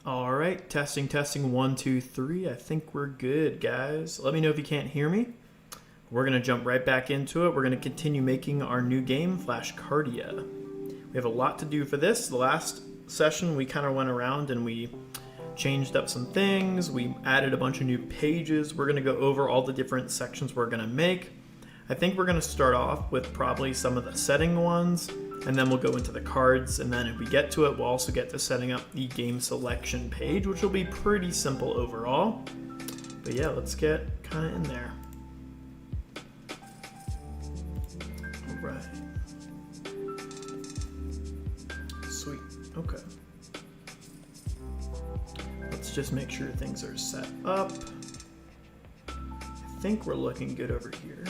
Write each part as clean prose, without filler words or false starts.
All right, testing, testing, 1, 2, 3. I think we're good, guys. Let me know if you can't hear me. We're going to jump right back into it. We're going to continue making our new game, Flashcardia. We have a lot to do for this. The last session, we kind of went around and we changed up some things. We added a bunch of new pages. We're going to go over all the different sections we're going to make. I think we're going to start off with probably some of the setting ones, and then we'll go into the cards, and then if we get to it, we'll also get to setting up the game selection page, which will be pretty simple overall. But yeah, let's get kind of in there. All right. Sweet. Okay. Let's just make sure things are set up. I think we're looking good over here.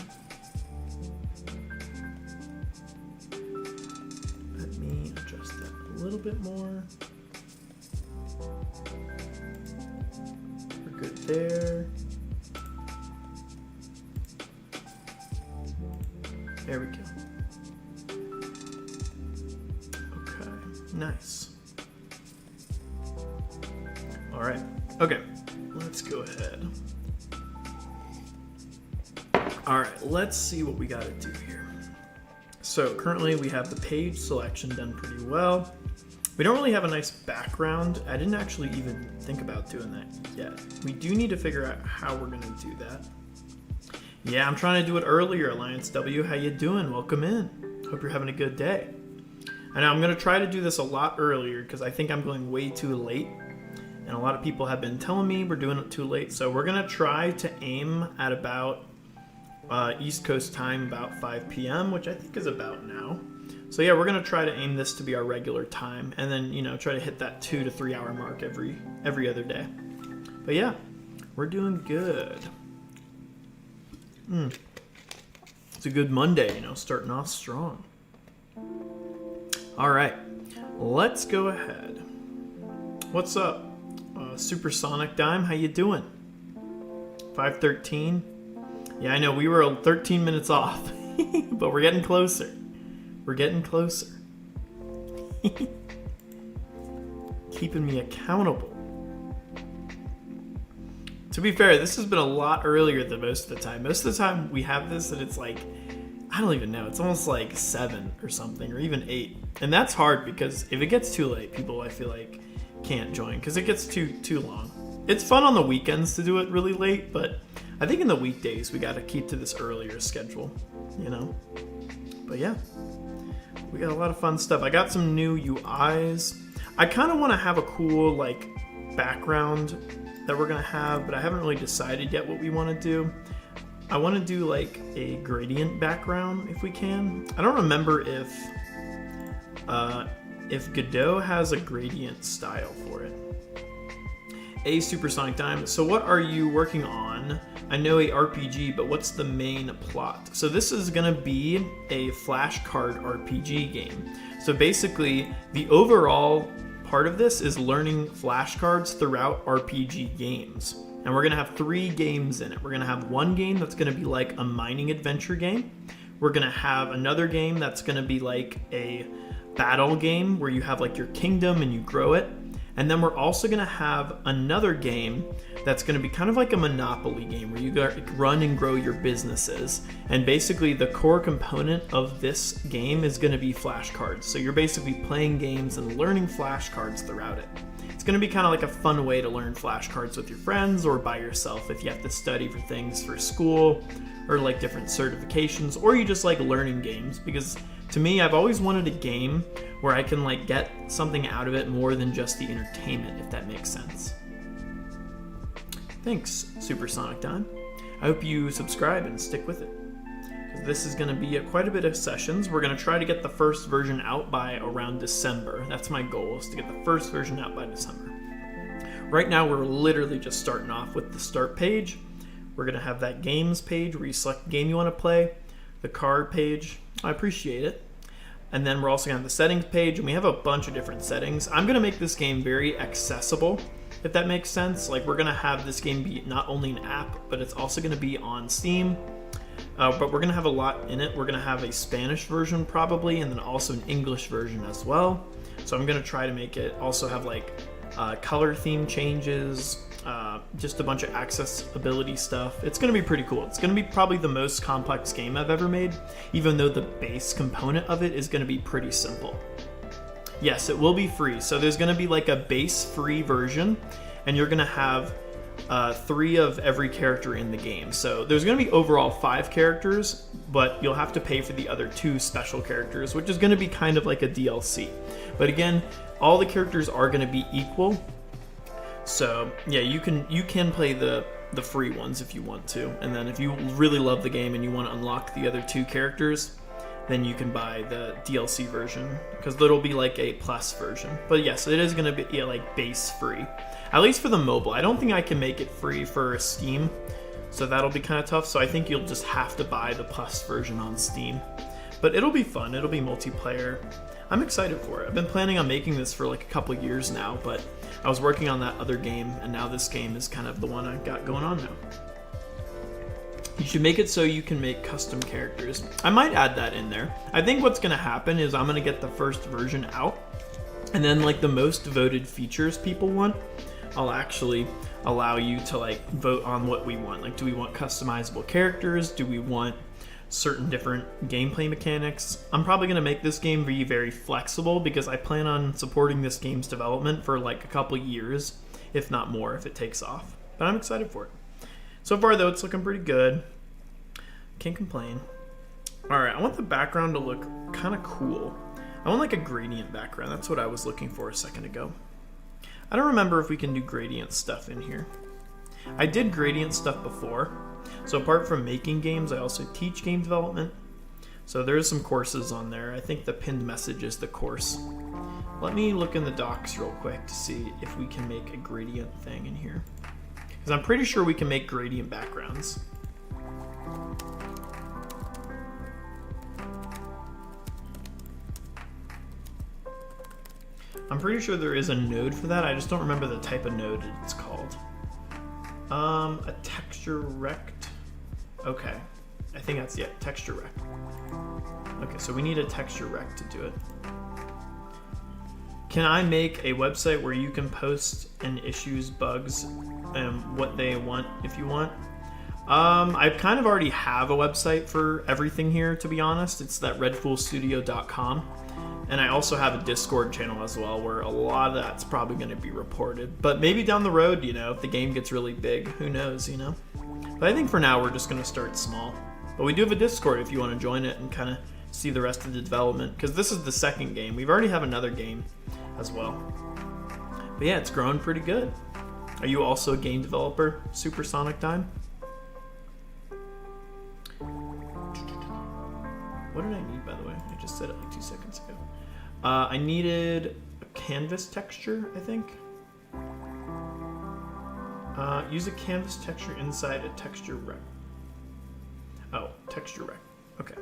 Let me adjust that a little bit more. We're good there. There we go. Okay, nice. All right, okay, let's go ahead. All right, let's see what we got to do here. So currently we have the page selection done pretty well. We don't really have a nice background. I didn't actually even think about doing that yet. We do need to figure out how we're gonna do that. Yeah, I'm trying to do it earlier, Alliance W. How you doing? Welcome in. Hope you're having a good day. I know I'm gonna try to do this a lot earlier because I think I'm going way too late. And a lot of people have been telling me we're doing it too late. So we're gonna try to aim at about East Coast time, about 5 p.m., which I think is about now. So yeah, we're gonna try to aim this to be our regular time, and then try to hit that 2 to 3 hour mark every other day. But yeah, we're doing good. It's a good Monday, starting off strong. All right, let's go ahead. What's up, Supersonic Dime? How you doing? 513. Yeah, I know we were 13 minutes off, but we're getting closer. We're getting closer. Keeping me accountable. To be fair, this has been a lot earlier than most of the time. Most of the time we have this and it's like, I don't even know. It's almost like 7 or something, or even 8. And that's hard because if it gets too late, people, I feel like, can't join because it gets too long. It's fun on the weekends to do it really late, but I think in the weekdays we got to keep to this earlier schedule, But yeah, we got a lot of fun stuff. I got some new UIs. I kind of want to have a cool background that we're gonna have, but I haven't really decided yet what we want to do. I want to do a gradient background if we can. I don't remember if Godot has a gradient style for it. A Supersonic Dime. So what are you working on? I know a RPG, but what's the main plot? So this is gonna be a flashcard RPG game. So basically, the overall part of this is learning flashcards throughout RPG games. And we're gonna have 3 games in it. We're gonna have one game that's gonna be like a mining adventure game. We're gonna have another game that's gonna be like a battle game where you have your kingdom and you grow it. And then we're also going to have another game that's going to be kind of like a Monopoly game where you run and grow your businesses. And basically the core component of this game is going to be flashcards. So you're basically playing games and learning flashcards throughout it. It's going to be kind of like a fun way to learn flashcards with your friends or by yourself if you have to study for things for school or different certifications, or you just like learning games, because to me, I've always wanted a game where I can get something out of it more than just the entertainment, if that makes sense. Thanks, Supersonic Dime. I hope you subscribe and stick with it, because this is going to be quite a bit of sessions. We're going to try to get the first version out by around December. That's my goal, is to get the first version out by December. Right now, we're literally just starting off with the start page. We're going to have that games page where you select the game you want to play, the card page. I appreciate it. And then we're also going to have the settings page, and we have a bunch of different settings. I'm going to make this game very accessible, if that makes sense. We're going to have this game be not only an app, but it's also going to be on Steam. But we're going to have a lot in it. We're going to have a Spanish version probably, and then also an English version as well. So I'm going to try to make it also have color theme changes, just a bunch of accessibility stuff. It's going to be pretty cool. It's going to be probably the most complex game I've ever made, even though the base component of it is going to be pretty simple. Yes, it will be free. So there's going to be like a base free version, and you're going to have 3 of every character in the game. So there's going to be overall 5 characters, but you'll have to pay for the other 2 special characters, which is going to be kind of like a DLC. But again, all the characters are going to be equal. So yeah, you can play the free ones if you want to, and then if you really love the game and you want to unlock the other 2 characters, then you can buy the DLC version, because there'll be like a plus version. But yes, it is going to be like base free, at least for the mobile. I don't think I can make it free for Steam, so that'll be kind of tough. So I think you'll just have to buy the plus version on Steam. But it'll be fun. It'll be multiplayer. I'm excited for it. I've been planning on making this for like a couple years now, but I was working on that other game, and now this game is kind of the one I've got going on now. You should make it so you can make custom characters. I might add that in there. I think what's going to happen is I'm going to get the first version out, and then like the most voted features people want, I'll actually allow you to like vote on what we want. Like, do we want customizable characters? Do we want certain different gameplay mechanics? I'm probably going to make this game be very flexible, because I plan on supporting this game's development for like a couple years, if not more, if it takes off. But I'm excited for it. So far though, it's looking pretty good. Can't complain. Alright, I want the background to look kind of cool. I want like a gradient background. That's what I was looking for a second ago. I don't remember if we can do gradient stuff in here. I did gradient stuff before. So apart from making games, I also teach game development. So there's some courses on there. I think the pinned message is the course. Let me look in the docs real quick to see if we can make a gradient thing in here, because I'm pretty sure we can make gradient backgrounds. I'm pretty sure there is a node for that. I just don't remember the type of node it's called. A texture rect. Okay, I think that's, yeah, texture rect. Okay, so we need a texture rect to do it. Can I make a website where you can post and issues, bugs, and what they want if you want? I kind of already have a website for everything here, to be honest. It's that redfoolstudio.com. And I also have a Discord channel as well, where a lot of that's probably going to be reported. But maybe down the road, you know, if the game gets really big, who knows, you know? But I think for now, we're just going to start small. But we do have a Discord if you want to join it and kind of see the rest of the development, because this is the second game. We've already have another game as well. But yeah, it's growing pretty good. Are you also a game developer? Supersonic time? What did I need, by the way? I just said it like 2 seconds ago. I needed a canvas texture, I think. Use a canvas texture inside a texture rect. Oh, texture rect. Okay.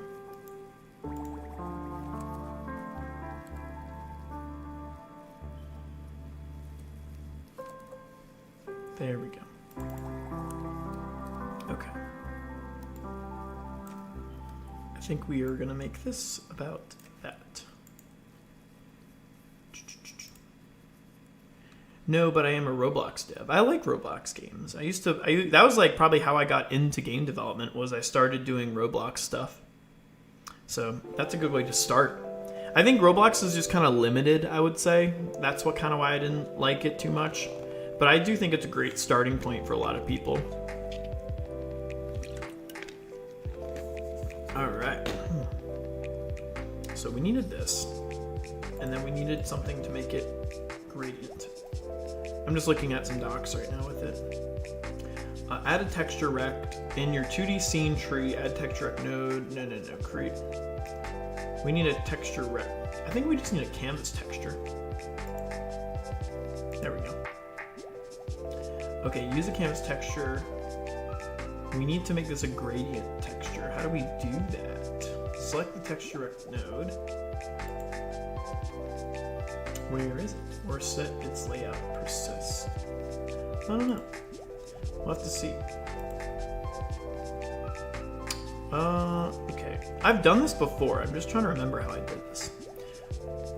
There we go. Okay. I think we are going to make this about that. No, but I am a Roblox dev. I like Roblox games. That was like probably how I got into game development, was I started doing Roblox stuff. So that's a good way to start. I think Roblox is just kind of limited, I would say. That's what kind of why I didn't like it too much. But I do think it's a great starting point for a lot of people. All right. So we needed this, and then we needed something to make it gradient. I'm just looking at some docs right now with it. Add a texture rect in your 2D scene tree. Add texture rect node. No. Create. We need a texture rect. I think we just need a canvas texture. There we go. Okay, use a canvas texture. We need to make this a gradient texture. How do we do that? Select the texture rect node. Where is it? Or set its layout persist. I don't know. We'll have to see. Okay. I've done this before. I'm just trying to remember how I did this.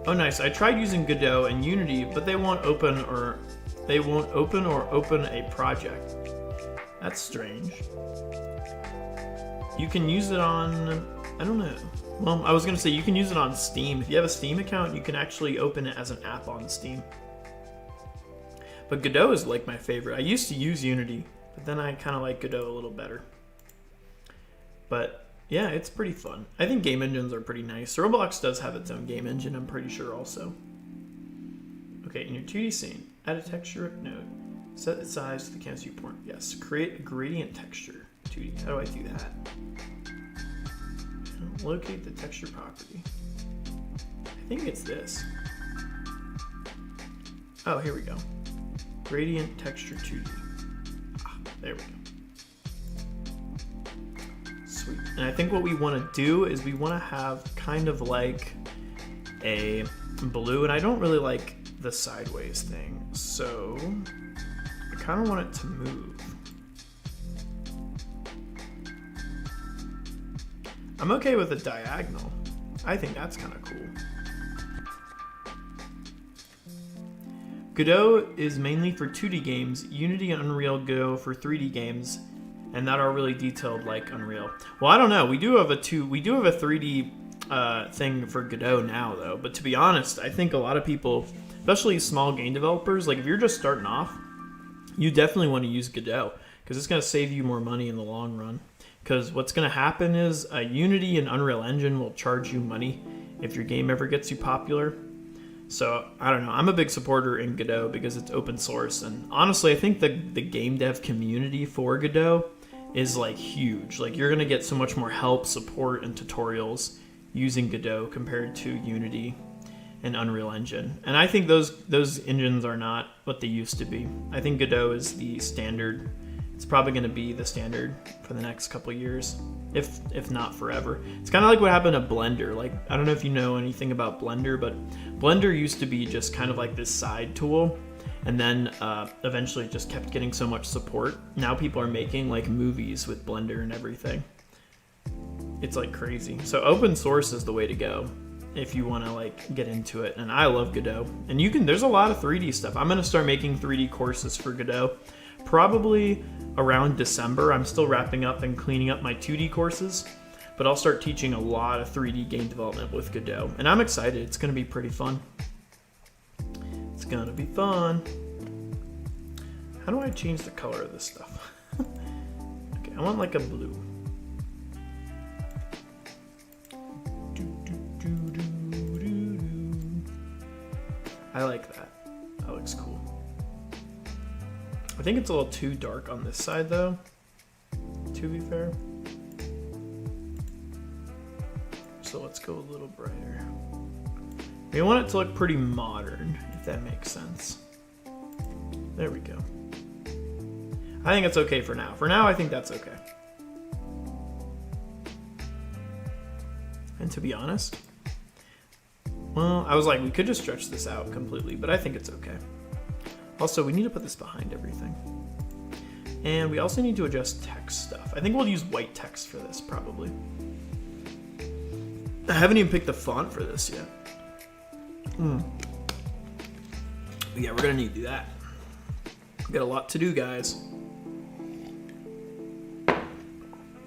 Oh, nice. I tried using Godot and Unity, but they won't open or open a project. That's strange. You can use it on, I don't know. Well, I was gonna say you can use it on Steam. If you have a Steam account, you can actually open it as an app on Steam. But Godot is like my favorite. I used to use Unity, but then I kind of like Godot a little better. But yeah, it's pretty fun. I think game engines are pretty nice. Roblox does have its own game engine, I'm pretty sure also. Okay, in your 2D scene, add a texture node. Set its size to the canvas viewport. Yes, create a gradient texture. 2D. How do I do that? Locate the texture property. I think it's this. Oh, here we go. Gradient texture 2D. Ah, there we go. Sweet. And I think what we want to do is we want to have kind of like a blue, and I don't really like the sideways thing, so I kind of want it to move. I'm okay with a diagonal. I think that's kind of cool. Godot is mainly for 2D games, Unity and Unreal Go for 3D games, and that are really detailed like Unreal. Well, I don't know. We do have a 3D thing for Godot now, though. But to be honest, I think a lot of people, especially small game developers, like if you're just starting off, you definitely want to use Godot because it's going to save you more money in the long run. Because what's going to happen is Unity and Unreal Engine will charge you money if your game ever gets you popular. So, I don't know. I'm a big supporter in Godot because it's open source. And honestly, I think the game dev community for Godot is like huge. Like you're going to get so much more help, support, and tutorials using Godot compared to Unity and Unreal Engine. And I think those engines are not what they used to be. I think Godot is the standard. It's probably going to be the standard for the next couple years, if not forever. It's kind of like what happened to Blender. Like, I don't know if you know anything about Blender, but Blender used to be just kind of like this side tool, and then eventually it just kept getting so much support. Now people are making like movies with Blender and everything. It's like crazy. So open source is the way to go if you want to like get into it. And I love Godot. And there's a lot of 3D stuff. I'm going to start making 3D courses for Godot. Probably around December. I'm still wrapping up and cleaning up my 2D courses, but I'll start teaching a lot of 3D game development with Godot, and I'm excited. It's going to be pretty fun. It's going to be fun. How do I change the color of this stuff? Okay, I want like a blue. I like that. That looks cool. I think it's a little too dark on this side, though, to be fair. So let's go a little brighter. We want it to look pretty modern, if that makes sense. There we go. I think it's okay for now. For now, I think that's okay. And to be honest, well, I was like, we could just stretch this out completely, but I think it's okay. Also, we need to put this behind everything. And we also need to adjust text stuff. I think we'll use white text for this, probably. I haven't even picked the font for this yet. But yeah, we're gonna need to do that. We got a lot to do, guys.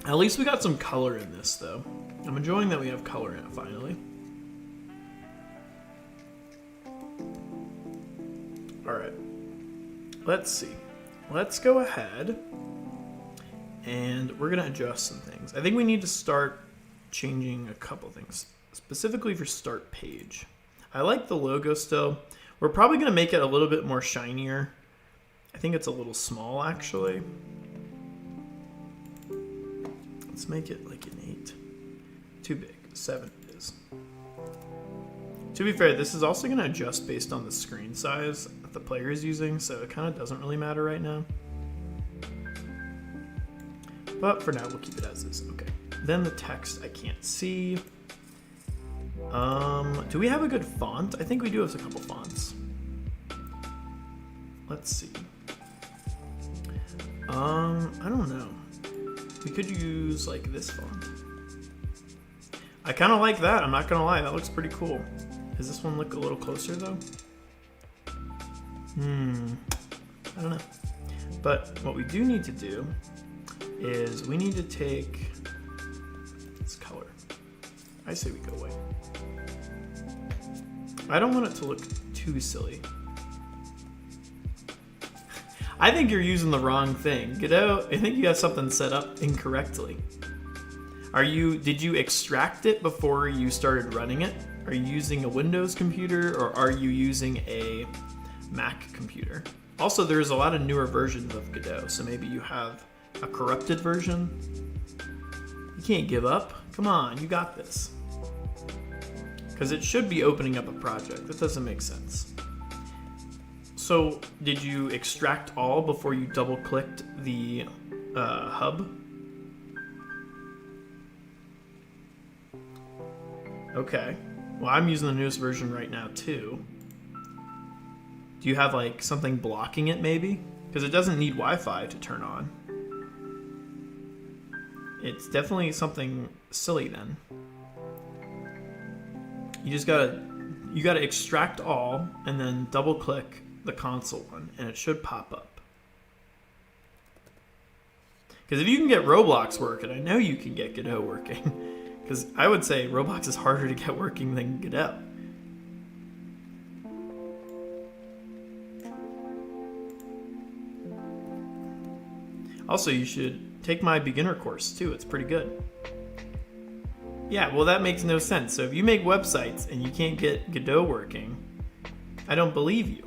At least we got some color in this, though. I'm enjoying that we have color in it, finally. Alright. Let's see. Let's go ahead and we're going to adjust some things. I think we need to start changing a couple things, specifically for start page. I like the logo still. We're probably going to make it a little bit more shinier. I think it's a little small, actually. Let's make it like an 8. Too big. 7 it is. To be fair, this is also going to adjust based on the screen size that the player is using, so it kind of doesn't really matter right now. But for now, we'll keep it as is. Okay. Then the text I can't see. Do we have a good font? I think we do have a couple fonts. Let's see. I don't know. We could use like this font. I kind of like that. I'm not gonna lie. That looks pretty cool. Does this one look a little closer though? I don't know. But what we do need to do is we need to take this color. I say we go white. I don't want it to look too silly. I think you're using the wrong thing. Godot, I think you have something set up incorrectly. Did you extract it before you started running it? Are you using a Windows computer or are you using a Mac computer? Also, there's a lot of newer versions of Godot, so maybe you have a corrupted version. You can't give up. Come on, you got this. Because it should be opening up a project. That doesn't make sense. So, did you extract all before you double-clicked the hub? Okay. Well, I'm using the newest version right now, too. Do you have, like, something blocking it, maybe? Because it doesn't need Wi-Fi to turn on. It's definitely something silly, then. You just gotta extract all, and then double-click the console one, and it should pop up. Because if you can get Roblox working, I know you can get Godot working. Because I would say Roblox is harder to get working than Godot. Also, you should take my beginner course too. It's pretty good. Yeah, well, that makes no sense. So if you make websites and you can't get Godot working, I don't believe you.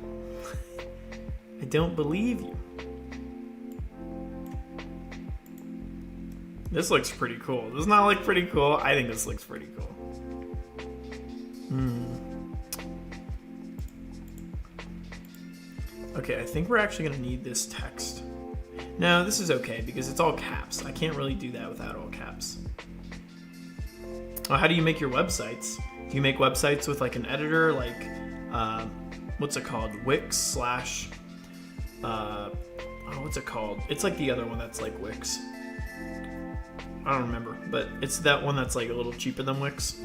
I don't believe you. This looks pretty cool. Does not look pretty cool? I think this looks pretty cool. Okay, I think we're actually going to need this text. No, this is okay because it's all caps. I can't really do that without all caps. Well, how do you make your websites? Do you make websites with like an editor, like what's it called? Wix slash what's it called? It's like the other one that's like Wix. I don't remember, but it's that one that's like a little cheaper than Wix.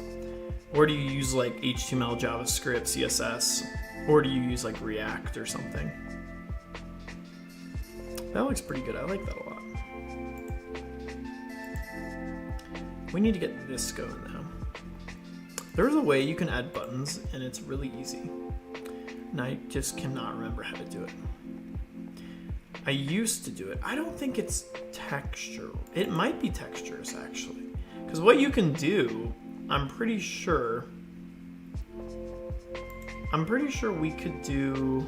Or do you use like HTML, JavaScript, CSS, or do you use like React or something? That looks pretty good. I like that a lot. We need to get this going now. There's a way you can add buttons, and it's really easy. And I just cannot remember how to do it. I used to do it. I don't think it's texture. It might be textures, actually. Because what you can do, I'm pretty sure we could do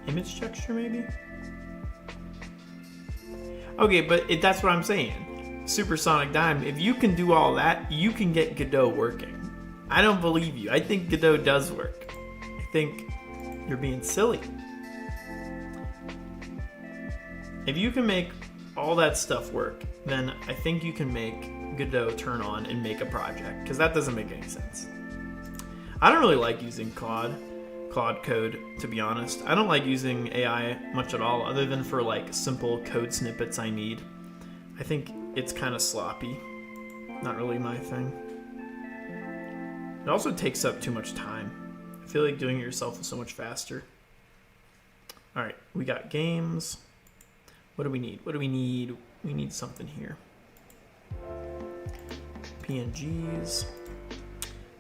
image texture, maybe? Okay, but that's what I'm saying. Supersonic Dime, if you can do all that, you can get Godot working. I don't believe you. I think Godot does work. I think you're being silly. If you can make all that stuff work, then I think you can make Godot turn on and make a project, because that doesn't make any sense. I don't really like using Claude Code, to be honest. I don't like using AI much at all, other than for like simple code snippets I need. I think it's kind of sloppy. Not really my thing. It also takes up too much time. I feel like doing it yourself is so much faster. Alright, we got games. What do we need? What do we need? We need something here. PNGs.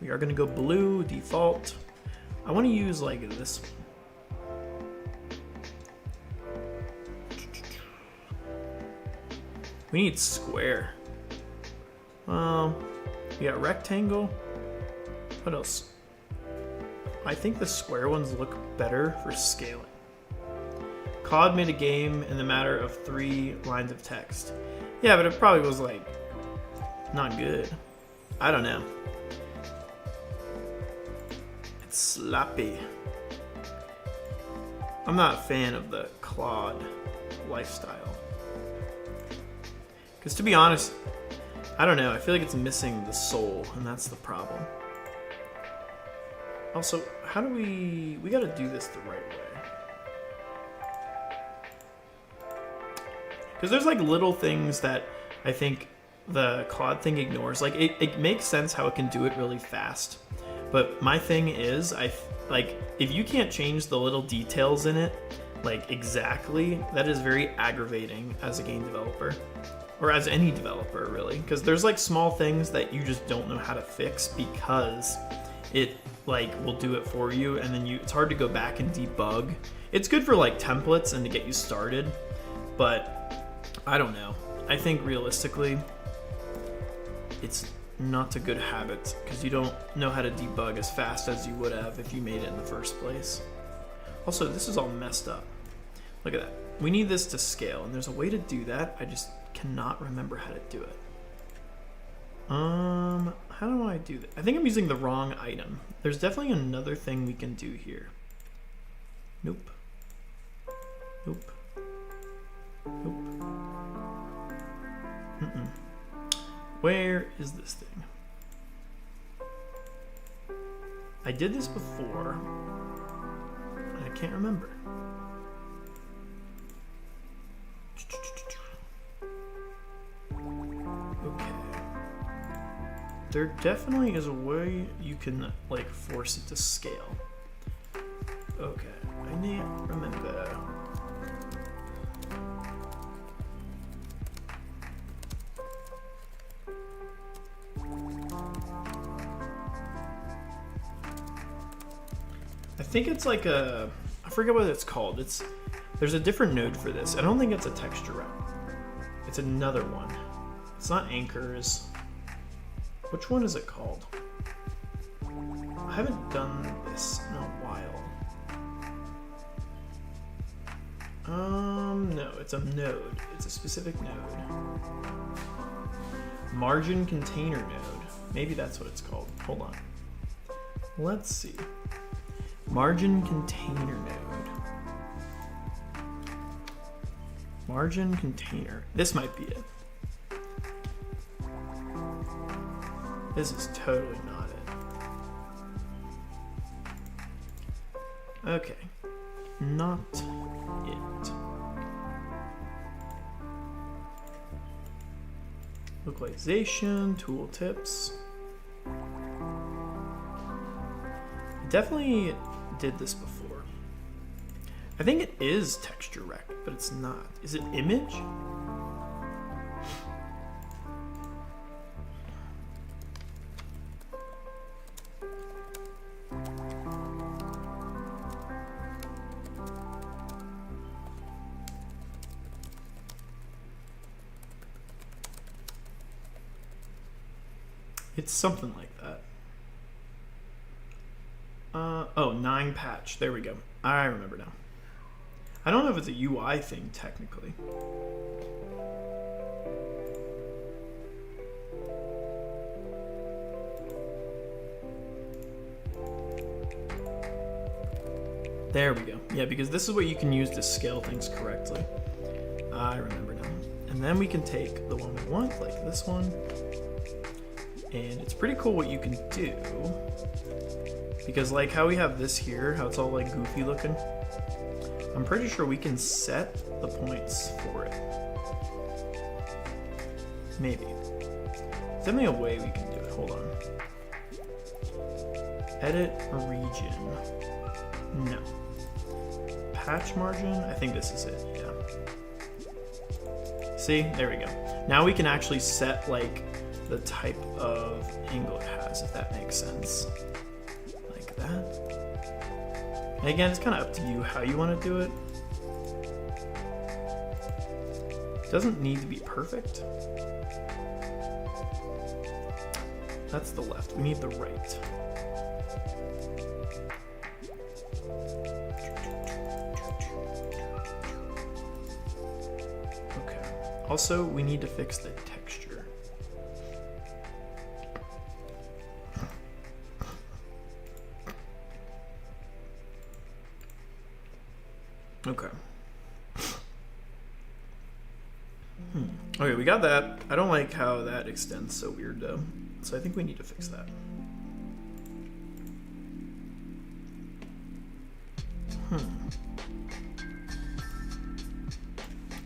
We are going to go blue, default. I want to use like this. We need square. We got rectangle. What else? I think the square ones look better for scaling. Claude made a game in the matter of 3 lines of text. Yeah, but it probably was like not good. I don't know. It's sloppy. I'm not a fan of the Claude lifestyle. Because to be honest, I don't know. I feel like it's missing the soul, and that's the problem. Also, how do we gotta do this the right way. Because there's like little things that I think the Claude thing ignores. Like it makes sense how it can do it really fast, But my thing is, like, if you can't change the little details in it, like exactly, that is very aggravating as a game developer, or as any developer really, because there's like small things that you just don't know how to fix because it like will do it for you, and then it's hard to go back and debug. It's good for like templates and to get you started, but I don't know. I think realistically, it's not a good habit because you don't know how to debug as fast as you would have if you made it in the first place. Also, this is all messed up. Look at that. We need this to scale, and there's a way to do that. I just cannot remember how to do it. How do I do that? I think I'm using the wrong item. There's definitely another thing we can do here. Nope. Nope. Nope. Where is this thing? I did this before, and I can't remember. Okay. There definitely is a way you can like force it to scale. Okay, I need to remember. I think it's like I forget what it's called. There's a different node for this. I don't think it's a texture route. It's another one. It's not anchors. Which one is it called? I haven't done this in a while. No, it's a node. It's a specific node. Margin container node. Maybe that's what it's called. Hold on. Let's see. Margin container node. Margin container. This might be it. This is totally not it. Okay. Not it. Localization, tooltips. Definitely did this before. I think it is texture rec, but it's not. Is it image? It's something like that. Oh, 9 patch. There we go. I remember now. I don't know if it's a UI thing, technically. There we go. Yeah, because this is what you can use to scale things correctly. I remember now. And then we can take the one we want, like this one. And it's pretty cool what you can do. Because like how we have this here, how it's all like goofy looking, I'm pretty sure we can set the points for it. Maybe. There's definitely a way we can do it. Hold on. Edit region. No. Patch margin? I think this is it, yeah. See? There we go. Now we can actually set like the type of angle it has, if that makes sense. Like that. And again, it's kind of up to you how you want to do it. It doesn't need to be perfect. That's the left. We need the right. Okay. Also, we need to fix the texture. Okay. Okay, we got that. I don't like how that extends so weird though. So I think we need to fix that.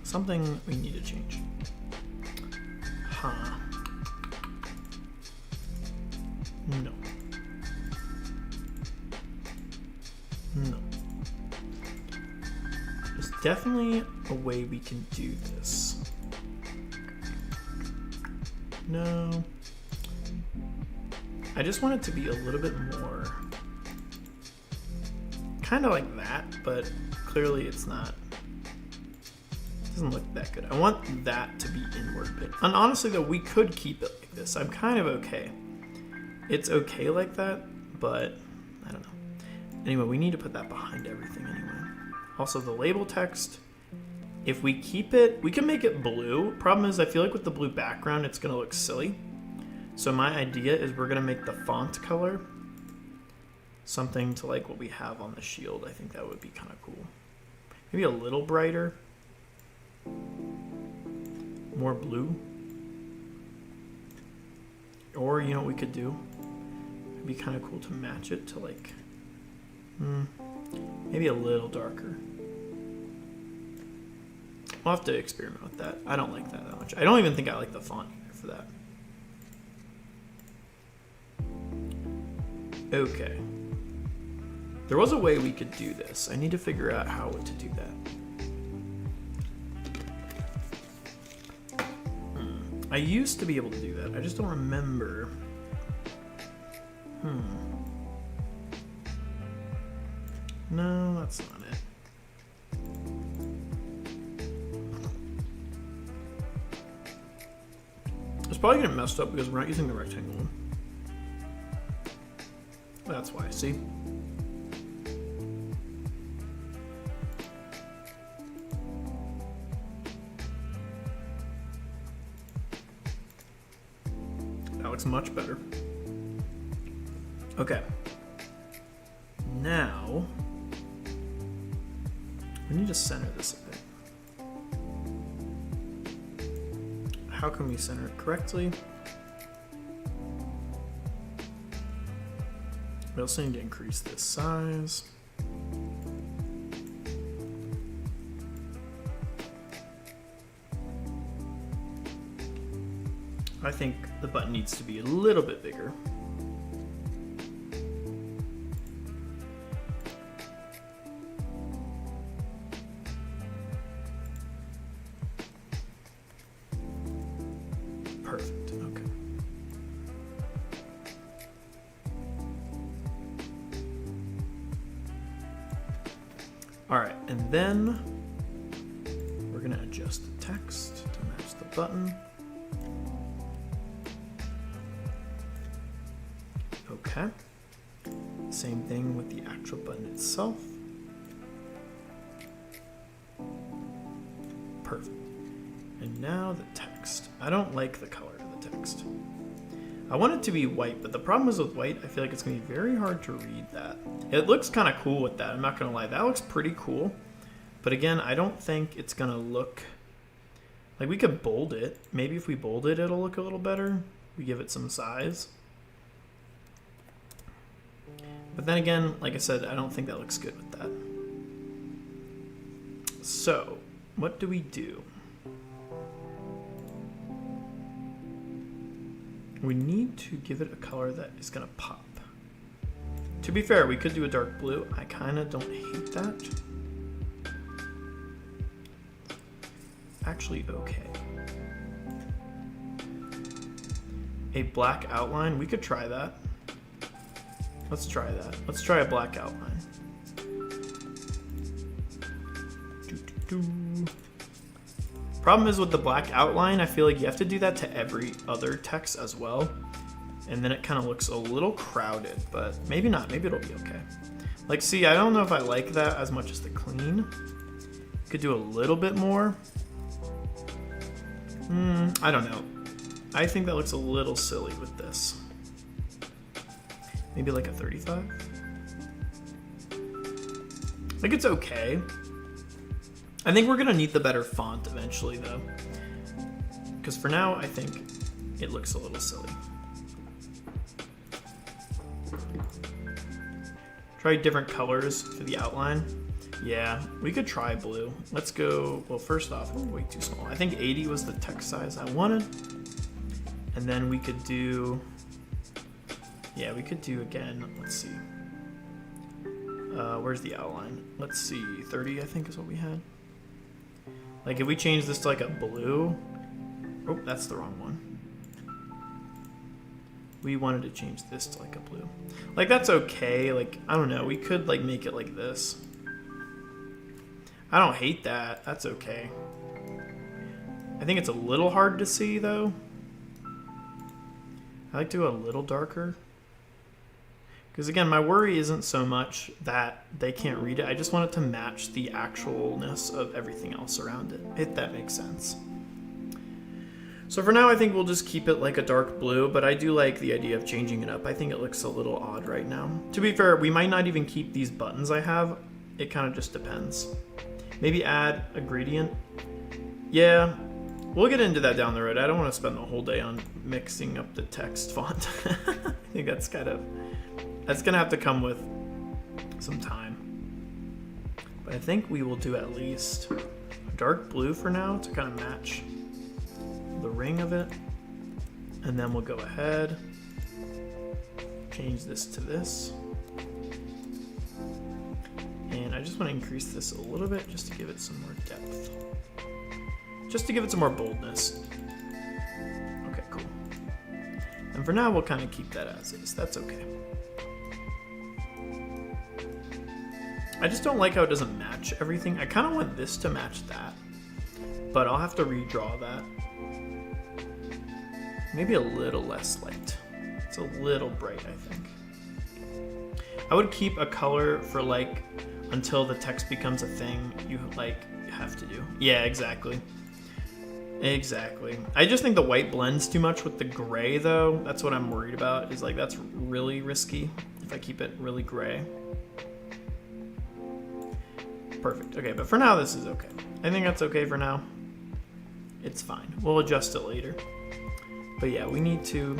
Something we need to change. Huh. No. There's definitely a way we can do this. No. I just want it to be a little bit more kind of like that, but clearly it's not. It doesn't look that good. I want that to be inward bit. And honestly though, we could keep it like this. I'm kind of okay. It's okay like that, but I don't know. Anyway, we need to put that behind everything anyway. Also the label text, if we keep it, we can make it blue. Problem is I feel like with the blue background, it's gonna look silly. So my idea is we're gonna make the font color something to like what we have on the shield. I think that would be kind of cool. Maybe a little brighter. More blue. Or you know what we could do? It'd be kind of cool to match it to like, maybe a little darker. We'll have to experiment with that. I don't like that much. I don't even think I like the font either for that. Okay. There was a way we could do this. I need to figure out how to do that. I used to be able to do that. I just don't remember. No, that's not it. It's probably getting messed up because we're not using the rectangle one. That's why, see? That looks much better. Okay. Now, we need to center this a bit. How can we center it correctly? We also need to increase this size. I think the button needs to be a little bit bigger. Perfect, okay. All right, and then we're gonna adjust the text to match the button. Okay. Same thing with the actual button itself. Perfect. And now the text. I don't like the color of the text. I want it to be white, but the problem is with white, I feel like it's gonna be very hard to read that. It looks kind of cool with that, I'm not gonna lie. That looks pretty cool. But again, I don't think it's gonna look, like we could bold it. Maybe if we bold it, it'll look a little better. We give it some size. But then again, like I said, I don't think that looks good with that. So, what do we do? We need to give it a color that is gonna pop. To be fair, we could do a dark blue. I kinda don't hate that. Actually, okay. A black outline, we could try that. Let's try that. Let's try a black outline. Problem is with the black outline, I feel like you have to do that to every other text as well. And then it kind of looks a little crowded, but maybe not. Maybe it'll be okay. Like, see, I don't know if I like that as much as the clean. Could do a little bit more. I don't know. I think that looks a little silly with this. Maybe like a 35? Like, it's okay. I think we're gonna need the better font eventually though. Because for now, I think it looks a little silly. Try different colors for the outline. Yeah, we could try blue. Let's go, well, first off, way too small. I think 80 was the text size I wanted. And then we could do, yeah, we could do again, let's see. Where's the outline? Let's see, 30 I think is what we had. Like if we change this to like a blue, oh, that's the wrong one. We wanted to change this to like a blue. Like that's okay, like, I don't know, we could like make it like this. I don't hate that, that's okay. I think it's a little hard to see though. I like to go a little darker. Because again, my worry isn't so much that they can't read it, I just want it to match the actualness of everything else around it, if that makes sense. So for now, I think we'll just keep it like a dark blue, but I do like the idea of changing it up. I think it looks a little odd right now. To be fair, we might not even keep these buttons I have. It kind of just depends. Maybe add a gradient. Yeah, we'll get into that down the road. I don't want to spend the whole day on mixing up the text font. I think that's gonna have to come with some time. But I think we will do at least a dark blue for now to kind of match the ring of it. And then we'll go ahead, change this to this. And I just want to increase this a little bit just to give it some more depth. Just to give it some more boldness. Okay, cool. And for now, we'll kind of keep that as is. That's okay. I just don't like how it doesn't match everything. I kind of want this to match that, but I'll have to redraw that. Maybe a little less light. It's a little bright, I think. I would keep a color for like until the text becomes a thing you like have to do. Yeah, exactly. Exactly. I just think the white blends too much with the gray though. That's what I'm worried about, is like that's really risky if I keep it really gray. Perfect. Okay, but for now this is okay. I think that's okay for now. It's fine. We'll adjust it later. But yeah, we need to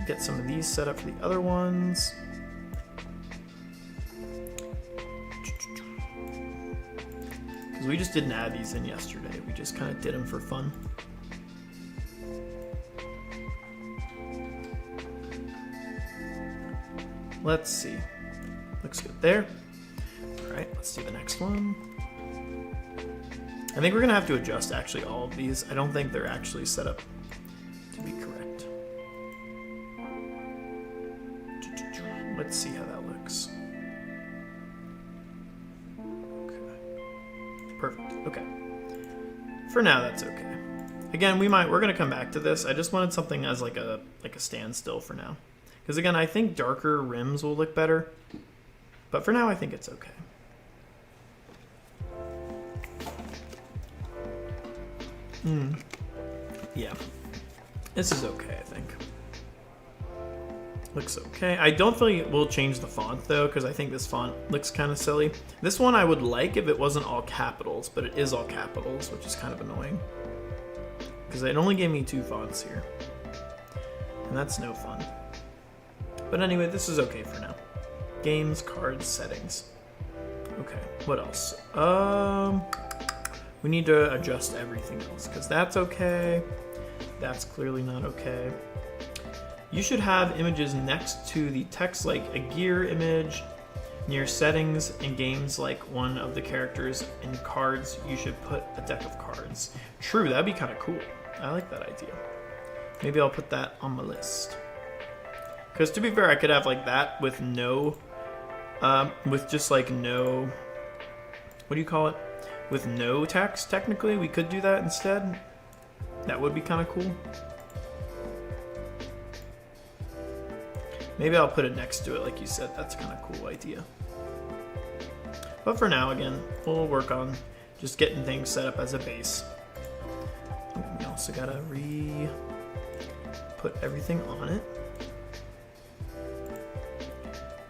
get some of these set up for the other ones. Because we just didn't add these in yesterday. We just kind of did them for fun. Let's see. Looks good there. All right, let's do the next one. I think we're gonna have to adjust actually all of these. I don't think they're actually set up to be correct. Let's see how that looks. Okay. Perfect. Okay. For now, that's okay. Again, we're gonna come back to this. I just wanted something as like a standstill for now. Because again, I think darker rims will look better. But for now, I think it's okay. Yeah, this is okay, I think. Looks okay. I don't think we'll change the font though, because I think this font looks kind of silly. This one I would like if it wasn't all capitals, but it is all capitals, which is kind of annoying. Because it only gave me 2 fonts here. And that's no fun. But anyway, this is okay for now. Games, cards, settings. Okay, what else? We need to adjust everything else, because that's okay. That's clearly not okay. You should have images next to the text, like a gear image, near settings. In games, like one of the characters. In cards, you should put a deck of cards. True, that'd be kind of cool. I like that idea. Maybe I'll put that on my list. Because to be fair, I could have like that with no, with just like no, what do you call it? With no text, technically. We could do that instead. That would be kind of cool. Maybe I'll put it next to it, like you said. That's a kind of cool idea. But for now, again, we'll work on just getting things set up as a base. We also gotta put everything on it.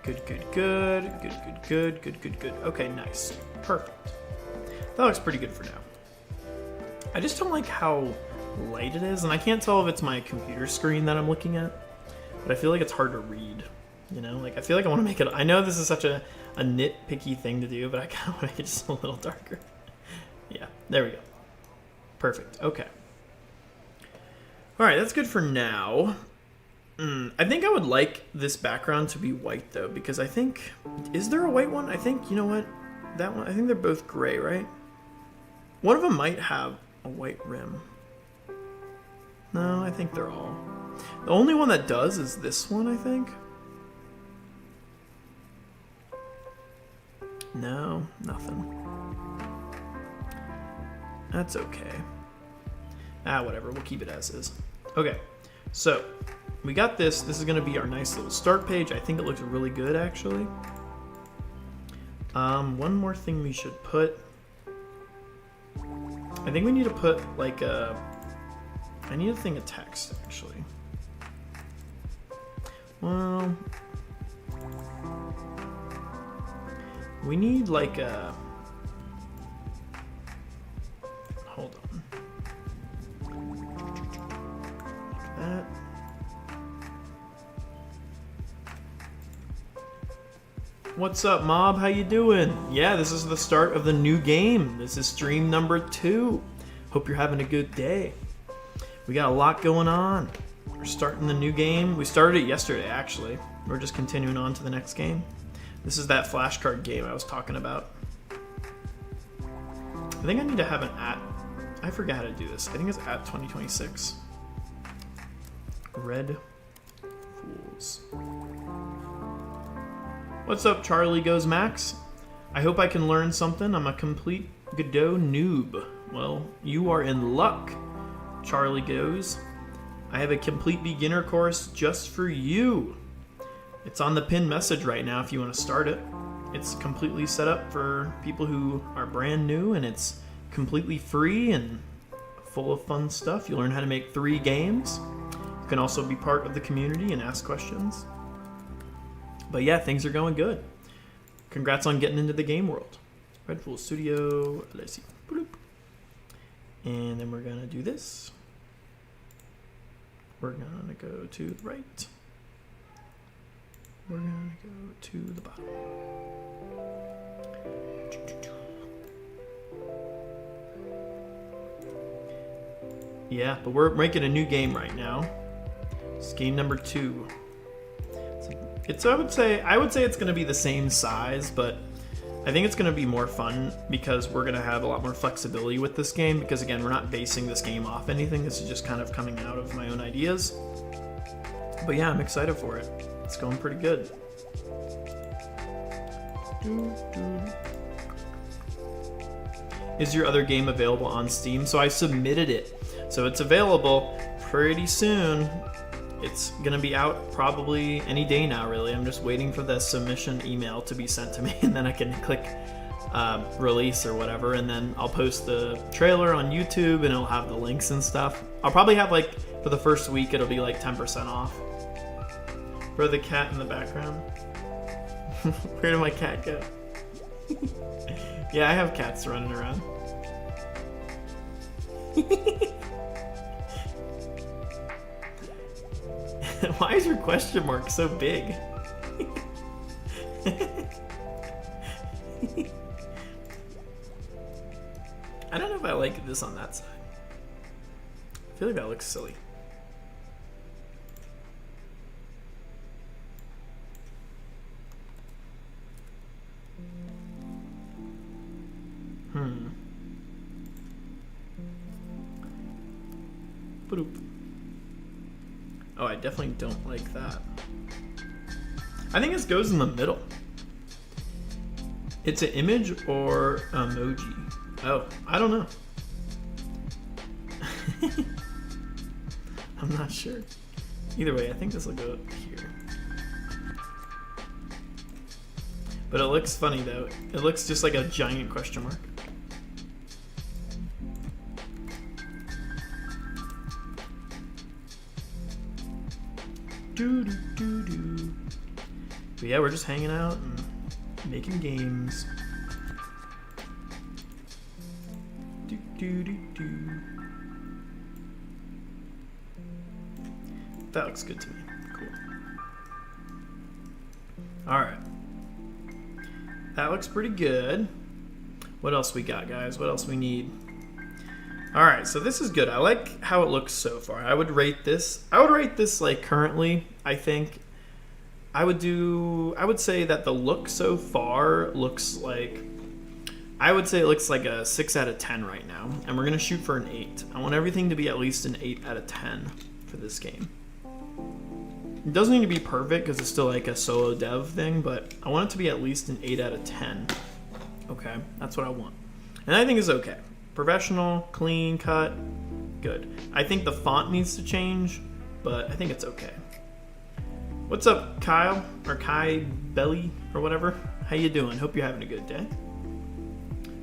Good, good, good, good, good, good, good, good, good. Okay, nice. Perfect. That looks pretty good for now. I just don't like how light it is, and I can't tell if it's my computer screen that I'm looking at, but I feel like it's hard to read, you know? Like, I feel like I want to make it, I know this is such a nitpicky thing to do, but I kind of want to make it just a little darker. Yeah, there we go. Perfect, okay. All right, that's good for now. I think I would like this background to be white though, because I think, is there a white one? I think, you know what? That one, I think they're both gray, right? One of them might have a white rim. No, I think they're all. The only one that does is this one, I think. No, nothing. That's okay. Whatever, we'll keep it as is. Okay, so we got this. This is gonna be our nice little start page. I think it looks really good, actually. One more thing we should put. I think we need to put like a, I need a thing of text, actually. Well, we need like a, hold on. Like that. What's up, mob? How you doing? Yeah, this is the start of the new game. This is stream number 2. Hope you're having a good day. We got a lot going on. We're starting the new game. We started it yesterday, actually. We're just continuing on to the next game. This is that flashcard game I was talking about. I think I need to have an @ I forgot how to do this. I think it's @ 2026. Red Fools. What's up, Charlie Goes Max? I hope I can learn something. I'm a complete Godot noob. Well, you are in luck, Charlie Goes. I have a complete beginner course just for you. It's on the pinned message right now if you want to start it. It's completely set up for people who are brand new, and it's completely free and full of fun stuff. You learn how to make 3 games. You can also be part of the community and ask questions. But yeah, things are going good. Congrats on getting into the game world. Red Fool Studio, let's see. Bloop. And then we're gonna do this. We're gonna go to the right. We're gonna go to the bottom. Yeah, but we're making a new game right now. It's game number 2. It's I would say it's gonna be the same size, but I think it's gonna be more fun because we're gonna have a lot more flexibility with this game, because again, we're not basing this game off anything. This is just kind of coming out of my own ideas. But yeah, I'm excited for it. It's going pretty good. Is your other game available on Steam? So I submitted it. So it's available pretty soon. It's gonna be out probably any day now, really. I'm just waiting for the submission email to be sent to me, and then I can click release or whatever, and then I'll post the trailer on YouTube, and it'll have the links and stuff. I'll probably have, like, for the first week, it'll be like 10% off. For the cat in the background. Where did my cat go? Yeah, I have cats running around. Why is your question mark so big? I don't know if I like this on that side. I feel like that looks silly. Boop. Oh, I definitely don't like that. I think this goes in the middle. It's an image or emoji. Oh, I don't know. I'm not sure. Either way, I think this will go up here. But it looks funny though. It looks just like a giant question mark. But yeah, we're just hanging out and making games. That looks good to me. Cool. Alright. That looks pretty good. What else we got, guys? What else we need? All right, so this is good. I like how it looks so far. I would rate this like currently, I think. I would say that the look so far looks like, I would say it looks like a 6 out of 10 right now. And we're going to shoot for an 8. I want everything to be at least an 8 out of 10 for this game. It doesn't need to be perfect because it's still like a solo dev thing, but I want it to be at least an 8 out of 10. Okay, that's what I want. And I think it's okay. Professional, clean cut, good. I think the font needs to change, but I think it's okay. What's up, Kyle? Or Kai Belly, or whatever? How you doing? Hope you're having a good day.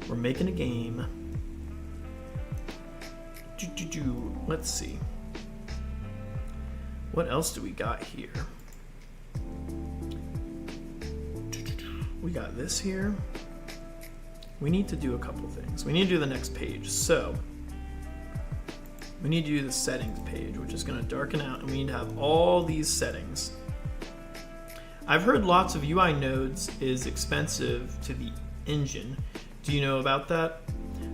We're making a game. Let's see. What else do we got here? We got this here. We need to do a couple things. We need to do the next page. So we need to do the settings page, which is going to darken out, and we need to have all these settings. I've heard lots of UI nodes is expensive to the engine. Do you know about that?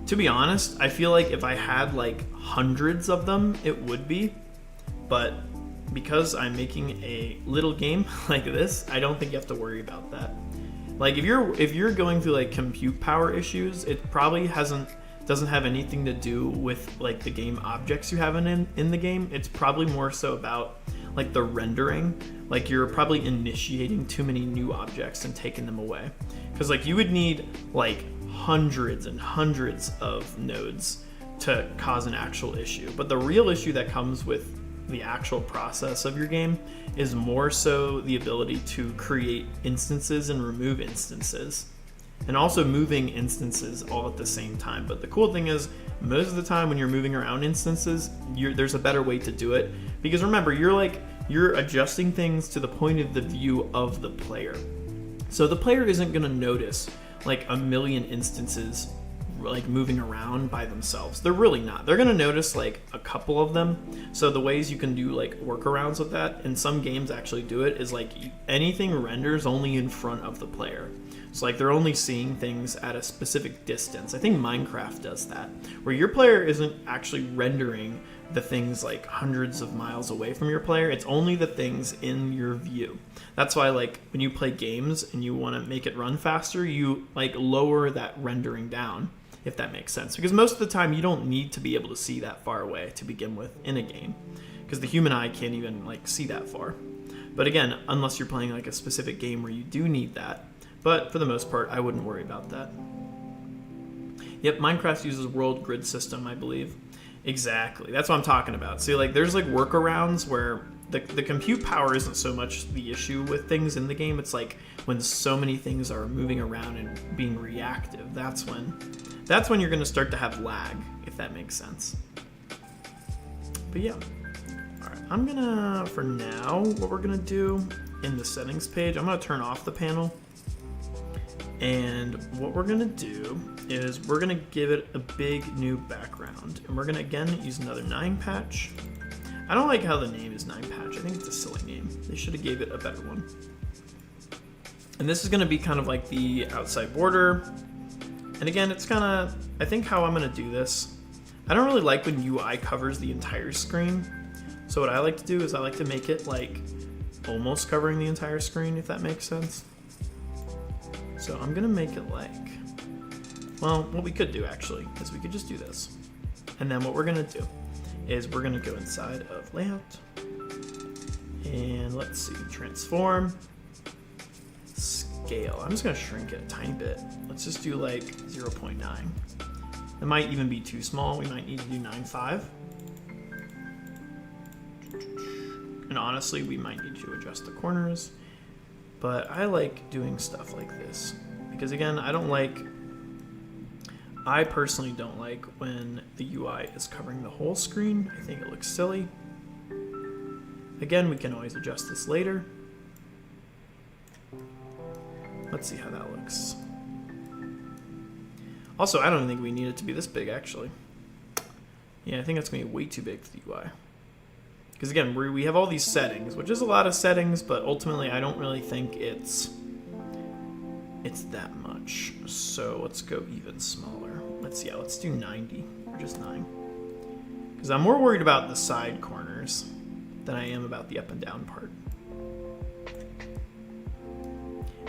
To be honest, I feel like if I had like hundreds of them, it would be. But because I'm making a little game like this, I don't think you have to worry about that. Like if you're going through like compute power issues, it probably doesn't have anything to do with like the game objects you have in the game. It's probably more so about like the rendering. Like you're probably initiating too many new objects and taking them away. Because like you would need like hundreds and hundreds of nodes to cause an actual issue. But the real issue that comes with the actual process of your game is more so the ability to create instances and remove instances, and also moving instances all at the same time. But the cool thing is, most of the time when you're moving around instances, there's a better way to do it, because remember, you're adjusting things to the point of the view of the player. So the player isn't going to notice like a million instances like moving around by themselves. They're really not. They're going to notice like a couple of them. So the ways you can do like workarounds with that, and some games actually do it, is like anything renders only in front of the player. So like they're only seeing things at a specific distance. I think Minecraft does that, where your player isn't actually rendering the things like hundreds of miles away from your player. It's only the things in your view. That's why like when you play games and you want to make it run faster, you like lower that rendering down, if that makes sense. Because most of the time you don't need to be able to see that far away to begin with in a game, because the human eye can't even like see that far. But again, unless you're playing like a specific game where you do need that. But for the most part, I wouldn't worry about that. Yep, Minecraft uses world grid system, I believe. Exactly, that's what I'm talking about. See, like there's like workarounds where the compute power isn't so much the issue with things in the game. It's like when so many things are moving around and being reactive, that's when you're going to start to have lag, if that makes sense. But yeah, all right, I'm gonna, for now, what we're gonna do in the settings page, I'm gonna turn off the panel, and what we're gonna do is we're gonna give it a big new background, and we're gonna again use another 9 patch. I don't like how the name is 9 patch. I think it's a silly name. They should have gave it a better one. And this is gonna be kind of like the outside border. And again, it's kind of, I think how I'm gonna do this, I don't really like when UI covers the entire screen. So what I like to do is I like to make it like almost covering the entire screen, if that makes sense. So I'm gonna make it like, well, what we could do actually is we could just do this. And then what we're gonna do is we're gonna go inside of layout, and let's see, transform, scale. I'm just gonna shrink it a tiny bit. Let's just do like 0.9. It might even be too small. We might need to do 9.5. And honestly, we might need to adjust the corners, but I like doing stuff like this because again, I personally don't like when the UI is covering the whole screen. I think it looks silly. Again, we can always adjust this later. Let's see how that looks. Also, I don't think we need it to be this big, actually. Yeah, I think that's going to be way too big for the UI. Because again, we have all these settings, which is a lot of settings, but ultimately I don't really think it's that much. So let's go even smaller. Let's do 90, or just 9. Because I'm more worried about the side corners than I am about the up and down part.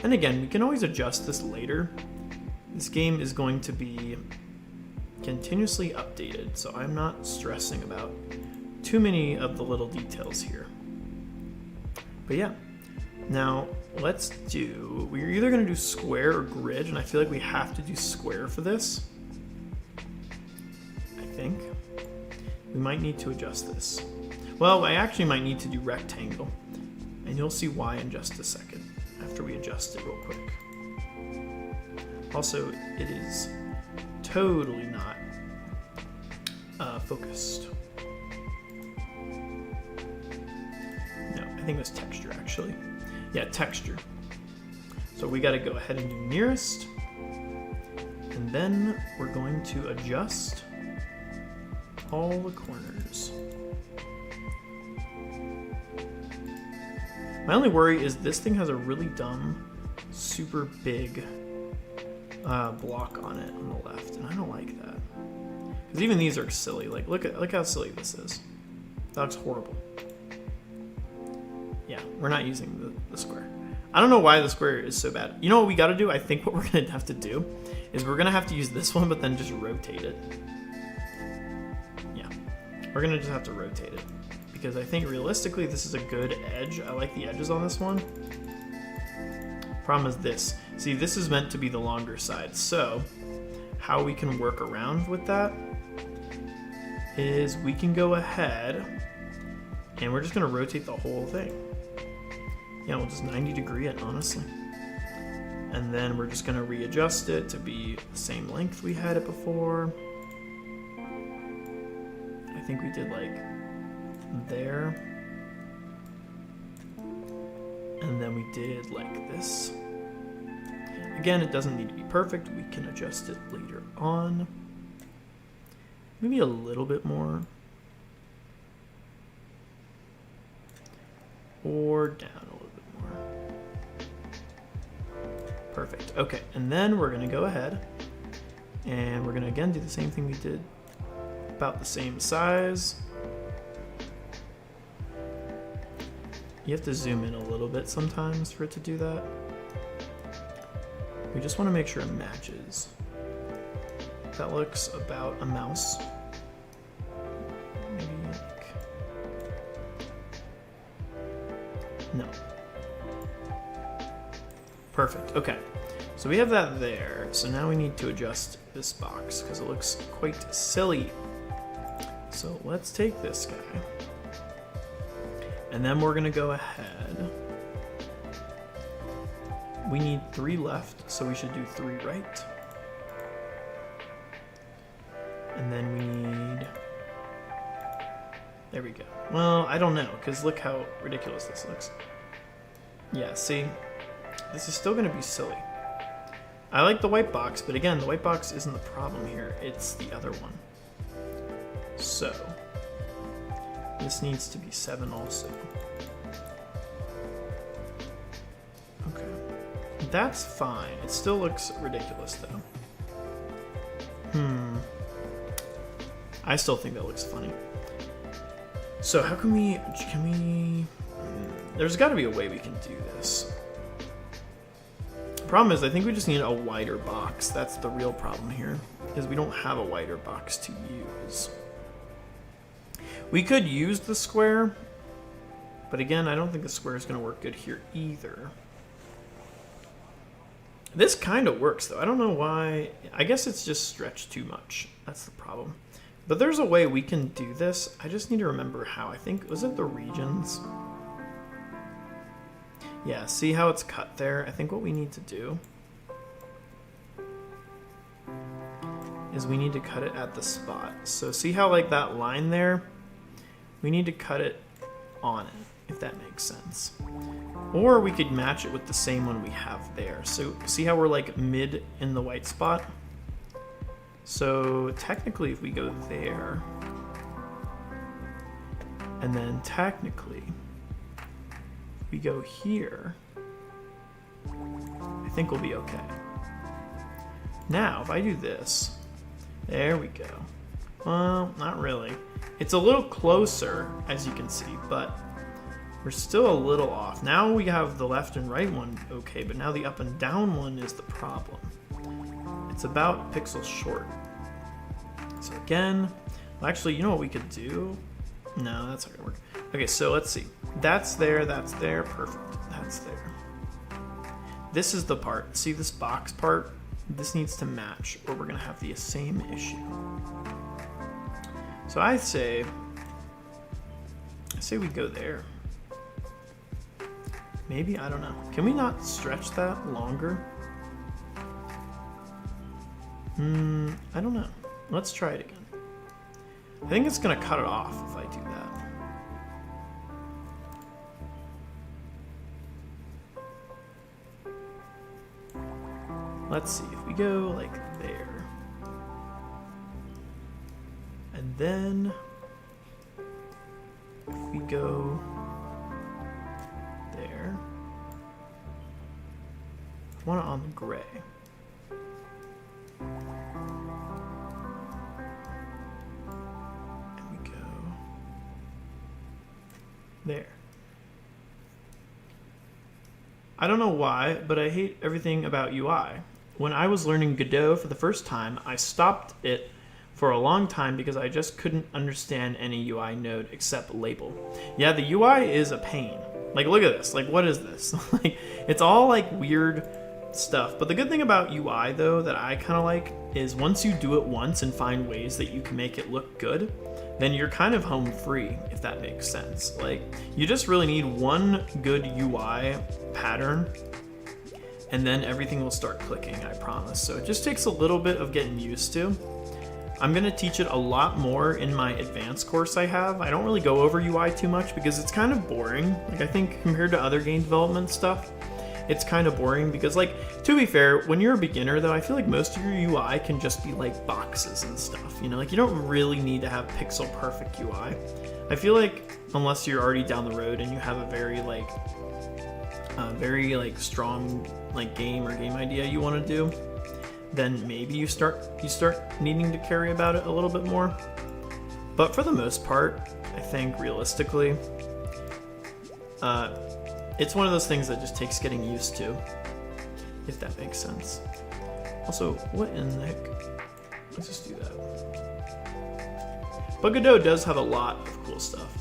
And again, we can always adjust this later. This game is going to be continuously updated, so I'm not stressing about too many of the little details here. But yeah, now let's do, we're either gonna do square or grid, and I feel like we have to do square for this. I think. We might need to adjust this. Well, I actually might need to do rectangle, and you'll see why in just a second after we adjust it real quick. Also, it is totally not focused. No, I think it was texture actually. Yeah, texture. So we got to go ahead and do nearest, and then we're going to adjust all the corners. My only worry is this thing has a really dumb, super big block on it on the left, and I don't like that. Because even these are silly. Like, look how silly this is. That looks horrible. Yeah, we're not using the square. I don't know why the square is so bad. You know what we got to do? I think what we're gonna have to do is we're gonna have to use this one, but then just rotate it. Yeah, we're gonna just have to rotate it because I think realistically this is a good edge. I like the edges on this one. Problem is this. See, this is meant to be the longer side, so how we can work around with that is we can go ahead and we're just gonna rotate the whole thing. Yeah, we'll just 90 degree it, honestly. And then we're just gonna readjust it to be the same length we had it before. I think we did like there. And then we did like this. Again, it doesn't need to be perfect. We can adjust it later on. Maybe a little bit more. Or down a little bit more. Perfect. Okay, and then we're gonna go ahead and we're gonna again do the same thing we did, about the same size. You have to zoom in a little bit sometimes for it to do that. We just want to make sure it matches. That looks about a mouse. Maybe like... No. Perfect, okay. So we have that there. So now we need to adjust this box because it looks quite silly. So let's take this guy. And then we're gonna go ahead. We need 3 left, so we should do 3 right. And then we need, there we go. Well, I don't know, because look how ridiculous this looks. Yeah, see, this is still gonna be silly. I like the white box, but again, the white box isn't the problem here, it's the other one. So, this needs to be 7 also. Okay. That's fine. It still looks ridiculous though. I still think that looks funny. So how can we, there's gotta be a way we can do this. Problem is, I think we just need a wider box. That's the real problem here, is we don't have a wider box to use. We could use the square, but again, I don't think the square is gonna work good here either. This kind of works though. I don't know why. I guess it's just stretched too much. That's the problem. But there's a way we can do this. I just need to remember how. I think, was it the regions? Yeah, see how it's cut there? I think what we need to do is we need to cut it at the spot. So see how like that line there? We need to cut it on it, if that makes sense. Or we could match it with the same one we have there. So see how we're like mid in the white spot? So technically if we go there, and then technically we go here, I think we'll be okay. Now, if I do this, there we go. Well, not really. It's a little closer, as you can see, but we're still a little off. Now we have the left and right one okay, but now the up and down one is the problem. It's about pixels short. So again, well, actually, you know what we could do? No, that's not gonna work. Okay, so let's see. That's there, perfect. That's there. This is the part. See this box part? This needs to match, or we're gonna have the same issue. So I say we go there. Maybe, I don't know. Can we not stretch that longer? I don't know. Let's try it again. I think it's gonna cut it off if I do that. Let's see, if we go like there, and then if we go there, I want it on the gray. There. I don't know why, but I hate everything about UI. When I was learning Godot for the first time, I stopped it for a long time because I just couldn't understand any UI node except label. Yeah, the UI is a pain. Like, look at this. Like, what is this? Like, it's all like weird stuff. But the good thing about UI, though, that I kind of like is once you do it once and find ways that you can make it look good, then you're kind of home free, if that makes sense. Like, you just really need one good UI pattern, and then everything will start clicking, I promise. So it just takes a little bit of getting used to. I'm gonna teach it a lot more in my advanced course I have. I don't really go over UI too much because it's kind of boring. Like, I think compared to other game development stuff, it's kind of boring because, like, to be fair, when you're a beginner though, I feel like most of your UI can just be like boxes and stuff, you know, like you don't really need to have pixel perfect UI. I feel like unless you're already down the road and you have a very strong like game or game idea you want to do, then maybe you start needing to care about it a little bit more. But for the most part, I think realistically, it's one of those things that just takes getting used to, if that makes sense. Also, what in the heck? Let's just do that. But Godot does have a lot of cool stuff.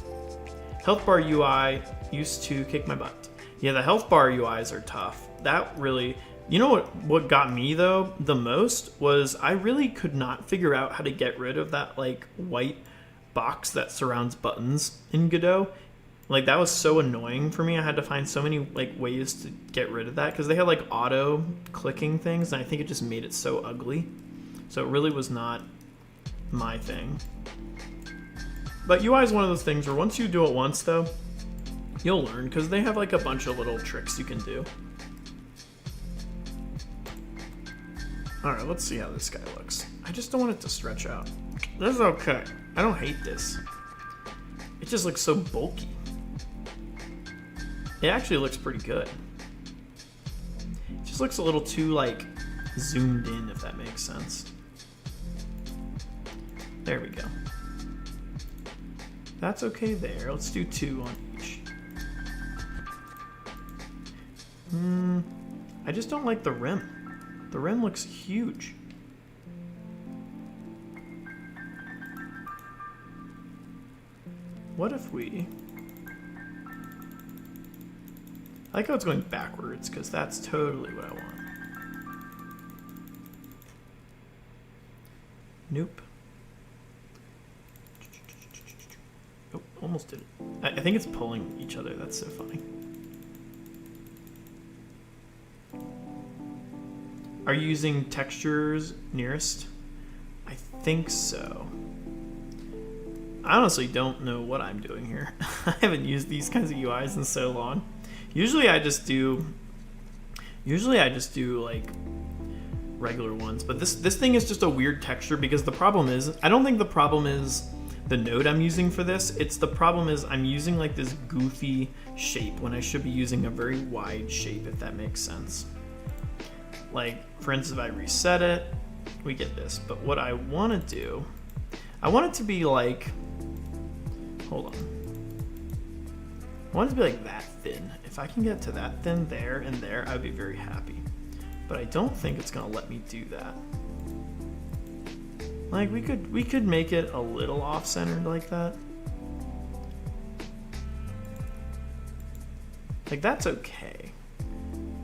Health bar UI used to kick my butt. Yeah, the health bar UIs are tough. That really, you know what got me though the most was I really could not figure out how to get rid of that like white box that surrounds buttons in Godot. Like, that was so annoying for me. I had to find so many like ways to get rid of that because they had like auto clicking things, and I think it just made it so ugly. So it really was not my thing. But UI is one of those things where once you do it once though, you'll learn because they have like a bunch of little tricks you can do. All right, let's see how this guy looks. I just don't want it to stretch out. This is okay. I don't hate this. It just looks so bulky. It actually looks pretty good. It just looks a little too like zoomed in, if that makes sense. There we go. That's okay there. Let's do 2 on each. I just don't like the rim. The rim looks huge. What if we... I like how it's going backwards, because that's totally what I want. Nope. Oh, almost did it. I think it's pulling each other. That's so funny. Are you using textures nearest? I think so. I honestly don't know what I'm doing here. I haven't used these kinds of UIs in so long. Usually I just do like regular ones, but this thing is just a weird texture because the problem is, I don't think the problem is the node I'm using for this. It's the problem is I'm using like this goofy shape when I should be using a very wide shape, if that makes sense. Like, for instance, if I reset it, we get this. But what I want to do, I want it to be like, hold on. I want it to be like that thin. If I can get to that thin there and there, I'd be very happy. But I don't think it's gonna let me do that. Like we could make it a little off-centered like that. Like that's okay.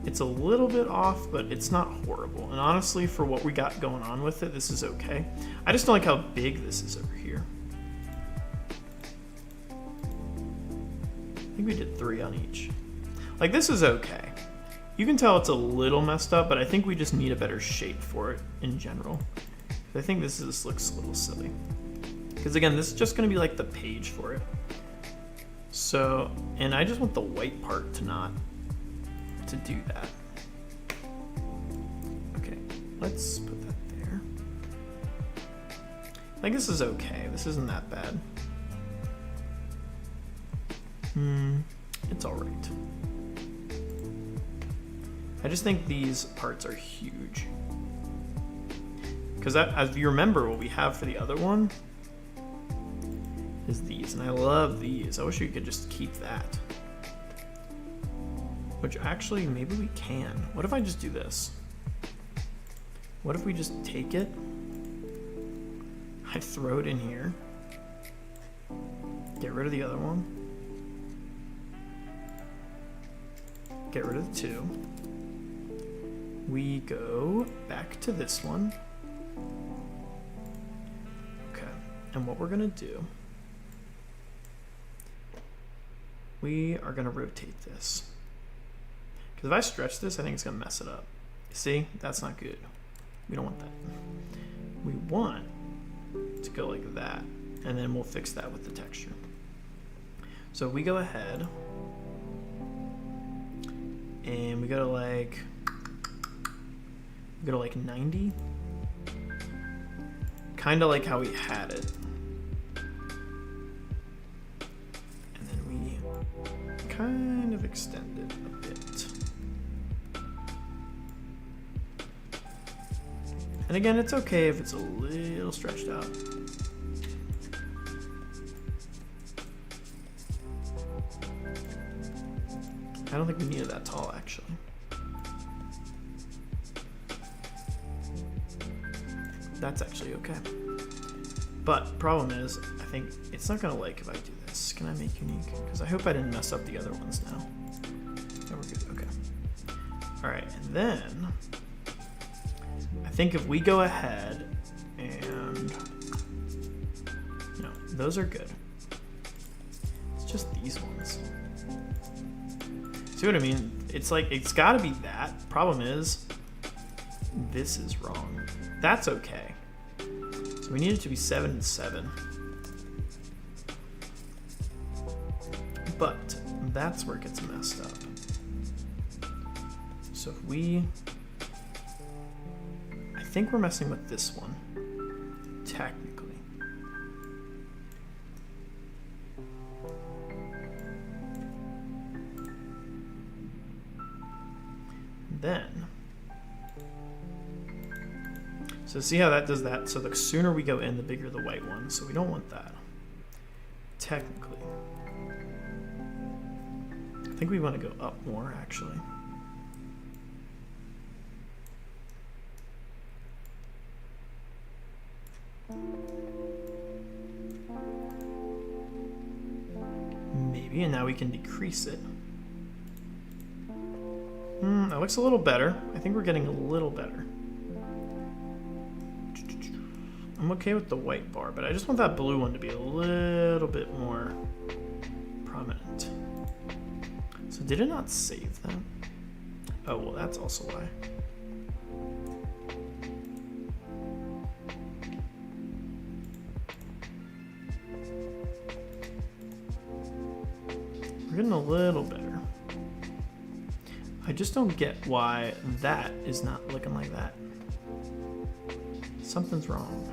It's a little bit off, but it's not horrible. And honestly, for what we got going on with it, this is okay. I just don't like how big this is over here. I think we did 3 on each. Like this is okay. You can tell it's a little messed up, but I think we just need a better shape for it in general. I think this looks a little silly. Because again, this is just gonna be like the page for it. So, and I just want the white part to do that. Okay, let's put that there. Like this is okay, this isn't that bad. It's all right. I just think these parts are huge. Because as you remember, what we have for the other one is these, and I love these. I wish we could just keep that. Which actually, maybe we can. What if I just do this? What if we just take it, I throw it in here, get rid of the other one, get rid of the 2. We go back to this one. Okay, and what we're gonna do, we are gonna rotate this. Because if I stretch this, I think it's gonna mess it up. See, that's not good. We don't want that. We want to go like that, and then we'll fix that with the texture. So we go ahead, and we go to like, 90. Kind of like how we had it. And then we kind of extend it a bit. And again, it's okay if it's a little stretched out. I don't think we need it that tall, actually. That's actually okay. But problem is, I think it's not gonna like if I do this. Can I make unique? Because I hope I didn't mess up the other ones now. Yeah, we're good, okay. All right, and then I think if we go ahead and, no, those are good. It's just these ones. See what I mean? It's like, it's gotta be that. Problem is, this is wrong. That's okay. So we need it to be 7 and 7. But that's where it gets messed up. So if we, I think we're messing with this one, technically. Then, so see how that does that? So the sooner we go in, the bigger the white one. So we don't want that, technically. I think we want to go up more, actually. Maybe, and now we can decrease it. That looks a little better. I think we're getting a little better. I'm okay with the white bar, but I just want that blue one to be a little bit more prominent. So did it not save that? Oh, well, that's also why. We're getting a little better. I just don't get why that is not looking like that. Something's wrong.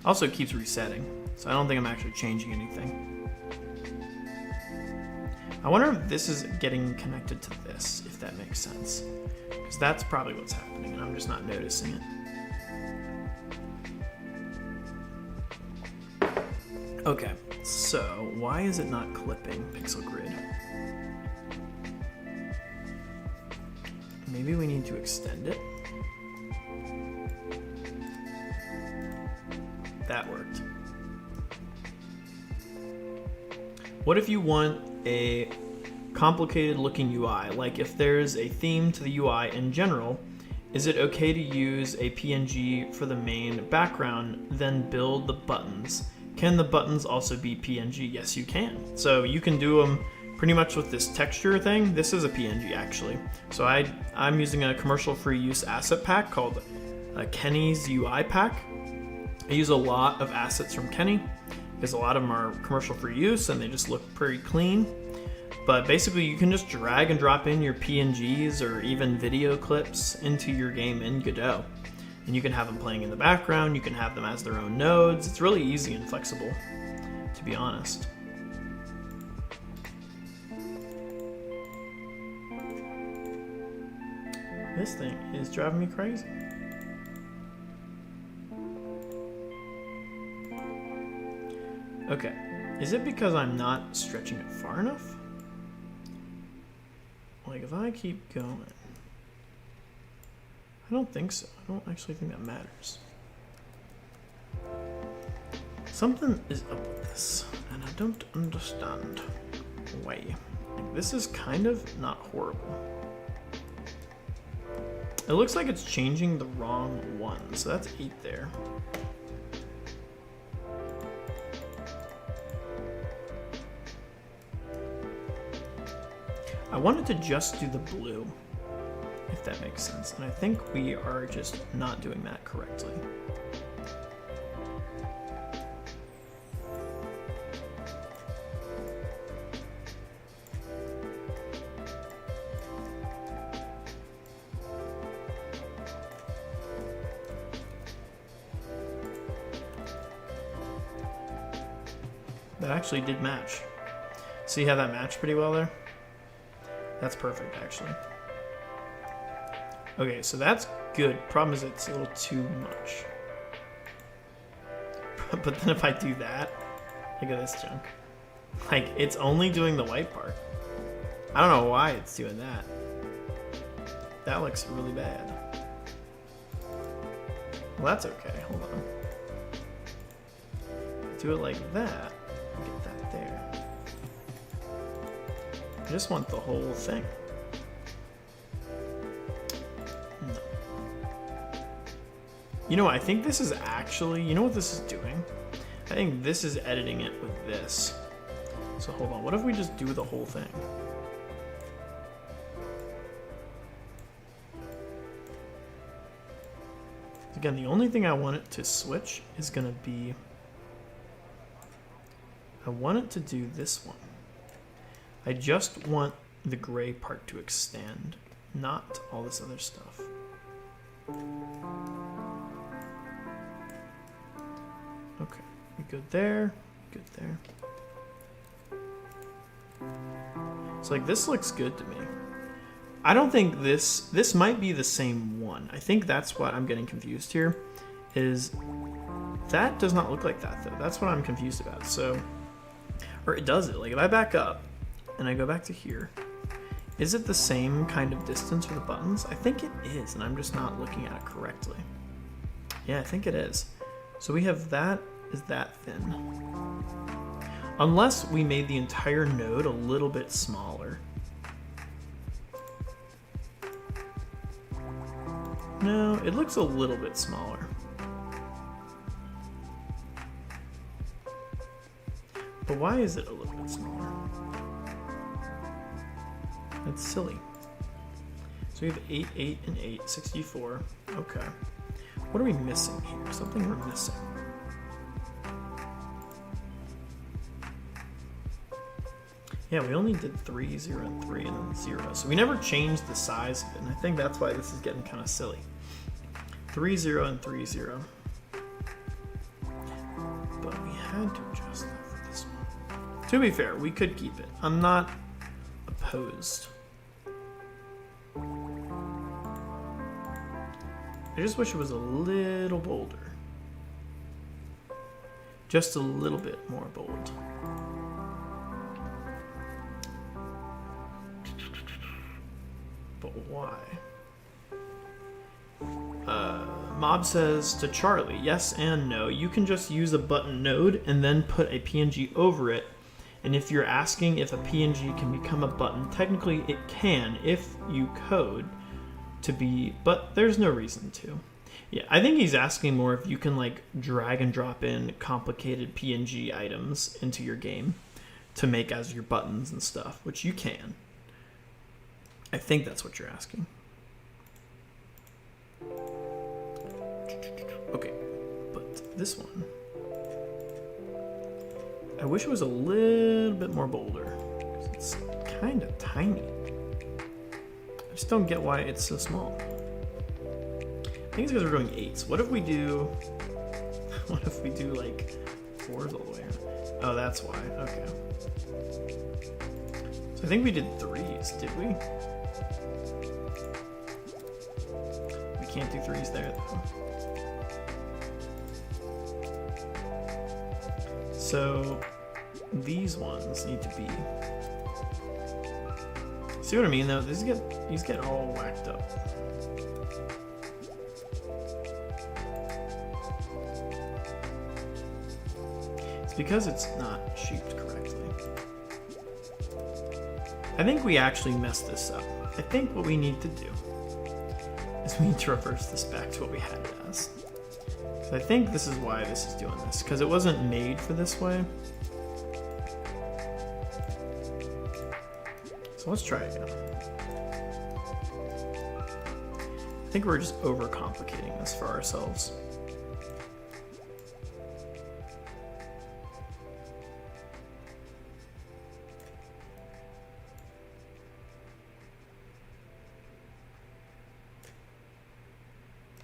Also, it keeps resetting, so I don't think I'm actually changing anything. I wonder if this is getting connected to this, if that makes sense. Because that's probably what's happening, and I'm just not noticing it. Okay, so why is it not clipping Pixel Grid? Maybe we need to extend it. That worked. What if you want a complicated looking UI? Like if there's a theme to the UI in general, is it okay to use a PNG for the main background, then build the buttons? Can the buttons also be PNG? Yes, you can. So you can do them pretty much with this texture thing. This is a PNG actually. So I'm using a commercial free use asset pack called Kenny's UI pack. I use a lot of assets from Kenny because a lot of them are commercial free use and they just look pretty clean. But basically you can just drag and drop in your PNGs or even video clips into your game in Godot. And you can have them playing in the background, you can have them as their own nodes. It's really easy and flexible, to be honest. This thing is driving me crazy. Okay, is it because I'm not stretching it far enough? Like if I keep going, I don't think so. I don't actually think that matters. Something is up with this, and I don't understand why. Like, this is kind of not horrible. It looks like it's changing the wrong one, so that's 8 there. I wanted to just do the blue, if that makes sense, and I think we are just not doing that correctly. That actually did match. See how that matched pretty well there? That's perfect, actually. Okay, so that's good. Problem is it's a little too much. But then if I do that, look at this junk. Like, it's only doing the white part. I don't know why it's doing that. That looks really bad. Well, that's okay. Hold on. Do it like that. Get that there. I just want the whole thing. No. You know what? I think this is actually, you know what this is doing? I think this is editing it with this. So hold on, what if we just do the whole thing? Again, the only thing I want it to switch is gonna be, I want it to do this one. I just want the gray part to extend, not all this other stuff. Okay, we good there, good there. So like this looks good to me. I don't think this might be the same one. I think that's what I'm getting confused here, is that does not look like that though. That's what I'm confused about. So, or it does it, like if I back up, and I go back to here, is it the same kind of distance for the buttons? I think it is, and I'm just not looking at it correctly. Yeah, I think it is. So we have that is that thin. Unless we made the entire node a little bit smaller. No, it looks a little bit smaller. But why is it a little bit smaller? That's silly. So we have 8, 8, and 8, 64. Okay. What are we missing here? Something we're missing. Yeah, we only did 3, 0, and 3, and then 0. So we never changed the size of it, and I think that's why this is getting kind of silly. 3, 0, and 3, 0. But we had to adjust that for this one. To be fair, we could keep it. I'm not opposed. I just wish it was a little bolder. just a little bit more bold. But why? Mob says to Charlie, yes and no. You can just use a button node and then put a PNG over it. And if you're asking if a PNG can become a button, technically it can if you code to be, but there's no reason to. Yeah, I think he's asking more if you can like drag and drop in complicated PNG items into your game to make as your buttons and stuff, which you can. I think that's what you're asking. Okay, but this one, I wish it was a little bit more bolder. It's kind of tiny. I just don't get why it's so small. I think it's because we're doing 8s. What if we do like 4s all the way around? Oh, that's why. Okay. So I think we did 3s, did we? We can't do 3s there though. So these ones need to be. See what I mean though? These get all whacked up. It's because it's not shaped correctly. I think we actually messed this up. I think what we need to do is we need to reverse this back to what we had it as. So I think this is why this is doing this, because it wasn't made for this way. So let's try again. I think we're just overcomplicating this for ourselves.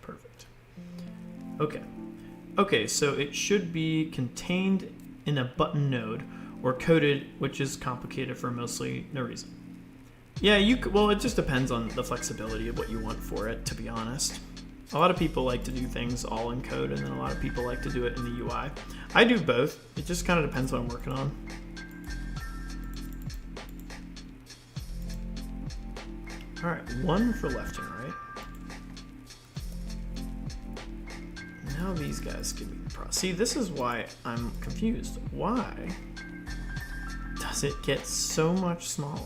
Perfect. Okay. Okay, so it should be contained in a button node or coded, which is complicated for mostly no reason. Yeah, well, it just depends on the flexibility of what you want for it, to be honest. A lot of people like to do things all in code, and then a lot of people like to do it in the UI. I do both. It just kind of depends what I'm working on. All right, 1 for left and right. Now these guys give me the pro. See, this is why I'm confused. Why does it get so much smaller?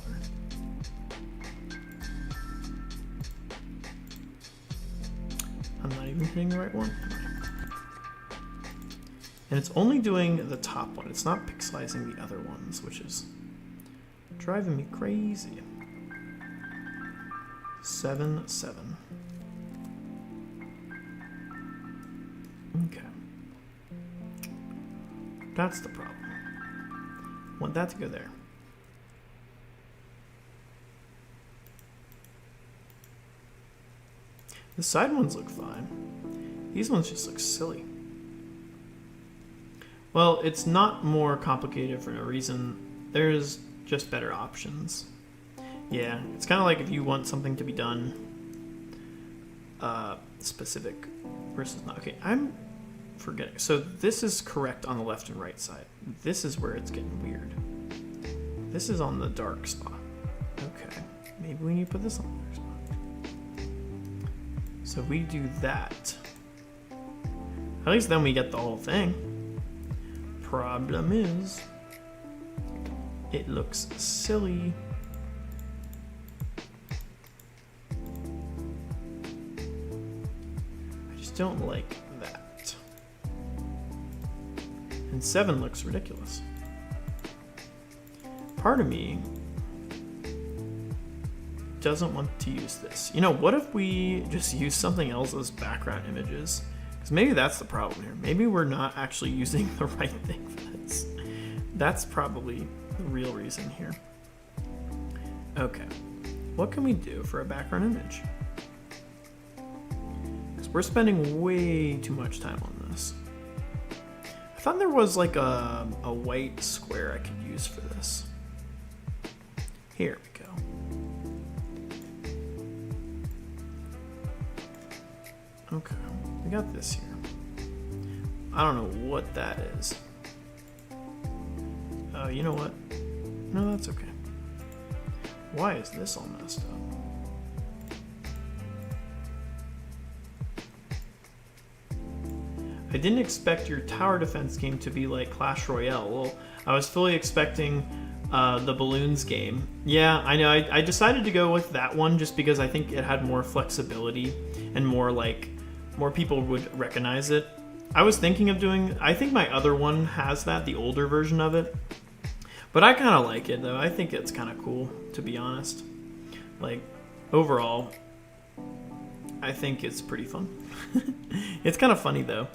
I'm not even hitting the right one. And it's only doing the top one. It's not pixelizing the other ones, which is driving me crazy. 7, 7. Okay. That's the problem. Want that to go there. The side ones look fine. These ones just look silly. Well, it's not more complicated for no reason. There's just better options. Yeah, it's kind of like if you want something to be done specific versus not. Okay, I'm forgetting. So this is correct on the left and right side. This is where it's getting weird. This is on the dark spot. Okay, maybe we need to put this on the dark spot. So we do that. At least then we get the whole thing. Problem is, it looks silly. I just don't like that. And 7 looks ridiculous. Part of me doesn't want to use this. You know, what if we just use something else as background images? Because maybe that's the problem here. Maybe we're not actually using the right thing for this. That's probably the real reason here. Okay, what can we do for a background image? Because we're spending way too much time on this. I thought there was like a white square I could use for this. Here we go. Okay, we got this here. I don't know what that is. Oh, you know what? No, that's okay. Why is this all messed up? I didn't expect your tower defense game to be like Clash Royale. Well, I was fully expecting the balloons game. Yeah, I know. I decided to go with that one just because I think it had more flexibility and more people would recognize it. I was thinking of doing, I think my other one has that, the older version of it. But I kind of like it though. I think it's kind of cool, to be honest. Like, overall, I think it's pretty fun. It's kind of funny though.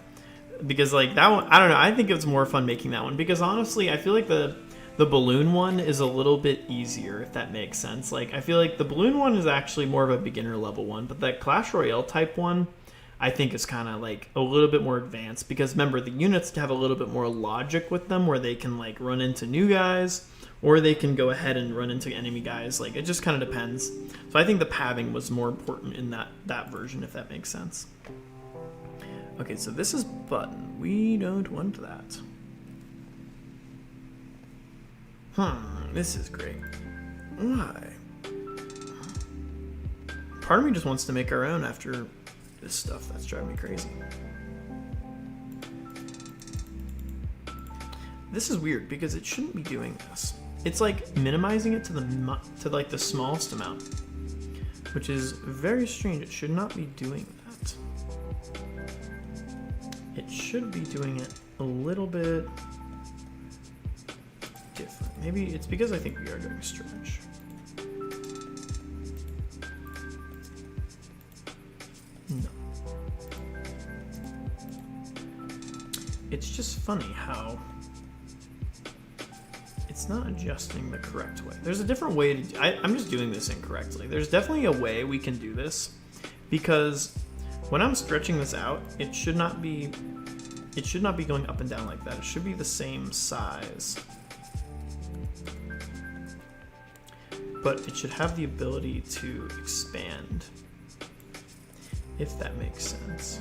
Because like that one, I don't know, I think it's more fun making that one. Because honestly, I feel like the balloon one is a little bit easier, if that makes sense. Like, I feel like the balloon one is actually more of a beginner level one. But that Clash Royale type one, I think is kind of like a little bit more advanced. Because remember, the units have a little bit more logic with them, where they can like run into new guys, or they can go ahead and run into enemy guys. Like, it just kind of depends. So I think the pathing was more important in that version, if that makes sense. Okay, so this is button. We don't want that. This is great. Why? Part of me just wants to make our own after this stuff. That's driving me crazy. This is weird because it shouldn't be doing this. It's like minimizing it to the smallest amount, which is very strange. It should not be doing that. It should be doing it a little bit different. Maybe it's because I think we are doing stretch. No. It's just funny how it's not adjusting the correct way. There's a different way to I'm just doing this incorrectly. There's definitely a way we can do this, because when I'm stretching this out, it should not be going up and down like that. It should be the same size. But it should have the ability to expand, if that makes sense.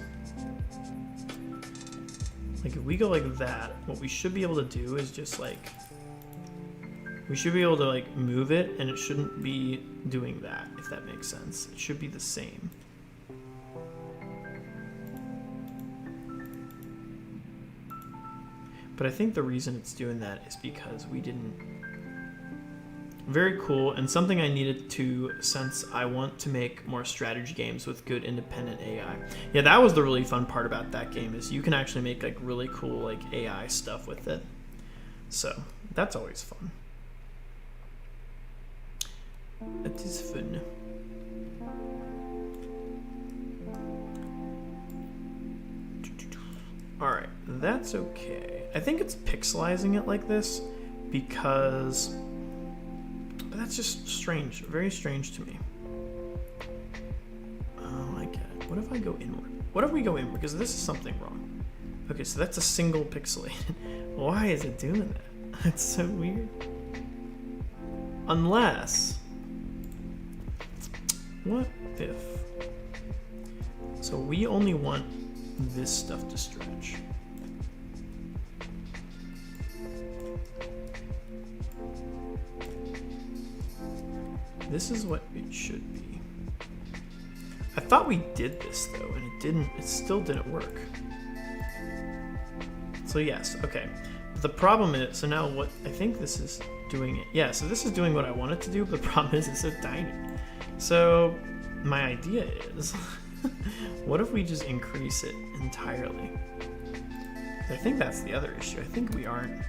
Like, if we go like that, what we should be able to do is just like, we should be able to like move it, and it shouldn't be doing that, if that makes sense. It should be the same. But I think the reason it's doing that is because we didn't... Very cool, and something I needed to, since I want to make more strategy games with good independent AI. Yeah, that was the really fun part about that game, is you can actually make like really cool like AI stuff with it. So that's always fun. It is fun. Alright, that's okay. I think it's pixelizing it like this because... But that's just strange. Very strange to me. Oh, I get it. What if I go inward? What if we go inward? Because this is something wrong. Okay, so that's a single pixelated. Why is it doing that? That's so weird. Unless... What if... So we only want this stuff to stretch. This is what it should be. I thought we did this though, and it didn't. It still didn't work. So yes, okay. But the problem is, so now what? I think this is doing it. Yeah, so this is doing what I want it to do. But the problem is, it's so tiny. So my idea is, what if we just increase it entirely? I think that's the other issue. I think we aren't.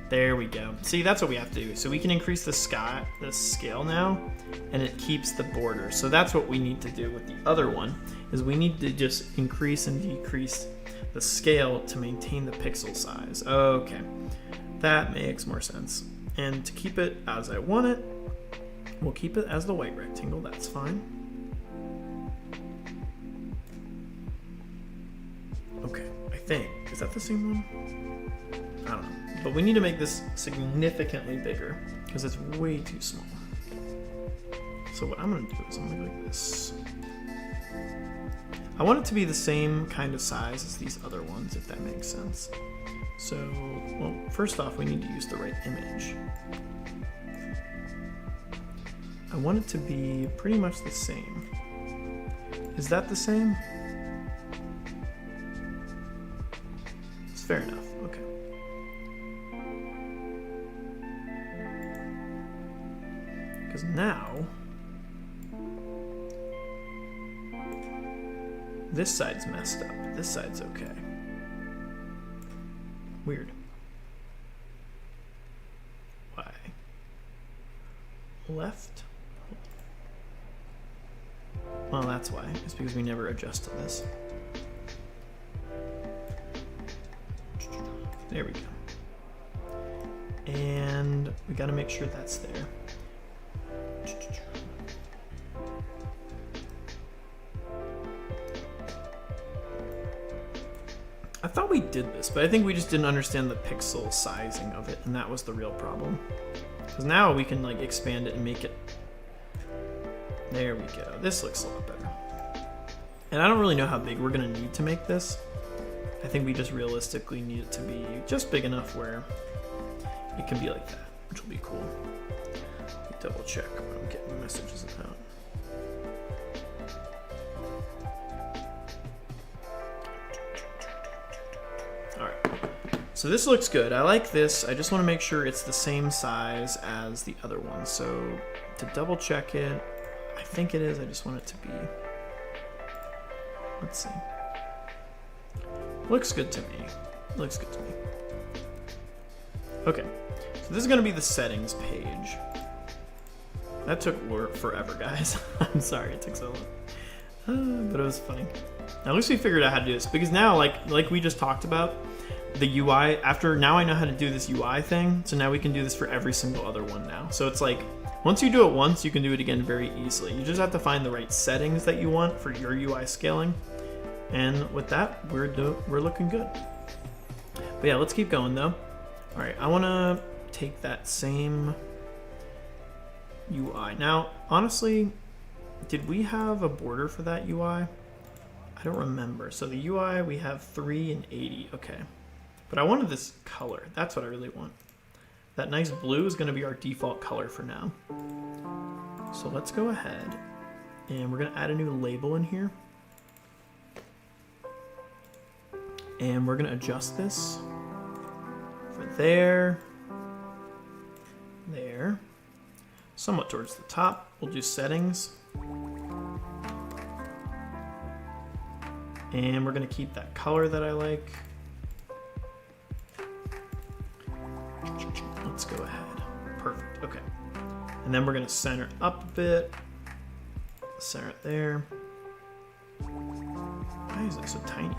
There we go. See, that's what we have to do. So we can increase the scale now, and it keeps the border. So that's what we need to do with the other one, is we need to just increase and decrease the scale to maintain the pixel size. Okay, that makes more sense. And to keep it as I want it, we'll keep it as the white rectangle. That's fine. Okay, I think. Is that the same one? I don't know. But we need to make this significantly bigger because it's way too small. So what I'm going to do is I'm going to go like this. I want it to be the same kind of size as these other ones, if that makes sense. So, well, first off, we need to use the right image. I want it to be pretty much the same. Is that the same? It's fair enough, okay. Because now, this side's messed up, this side's okay. Weird. Why? Left? Well, that's why. It's because we never adjusted this. There we go. And we gotta make sure that's there. I thought we did this, but I think we just didn't understand the pixel sizing of it, and that was the real problem. Because now we can like expand it and make it. There we go. This looks a lot better. And I don't really know how big we're gonna need to make this. I think we just realistically need it to be just big enough where it can be like that, which will be cool. Double check what I'm getting the messages about. So this looks good. I like this. I just want to make sure it's the same size as the other one. So to double check it, I think it is. I just want it to be. Let's see. Looks good to me. Looks good to me. Okay. So this is going to be the settings page. That took forever, guys. I'm sorry it took so long. But it was funny. At least we figured out how to do this, because now, like we just talked about, the UI, now I know how to do this UI thing, so now we can do this for every single other one now. So it's like, once you do it once, you can do it again very easily. You just have to find the right settings that you want for your UI scaling. And with that, we're looking good. But yeah, let's keep going though. All right, I wanna take that same UI. Now, honestly, did we have a border for that UI? I don't remember. So the UI, we have 3 and 80, okay. But I wanted this color. That's what I really want. That nice blue is gonna be our default color for now. So let's go ahead and we're gonna add a new label in here. And we're gonna adjust this for there, somewhat towards the top. We'll do settings. And we're gonna keep that color that I like. Let's go ahead. Perfect, okay. And then we're gonna center up a bit. Center it there. Why is it so tiny?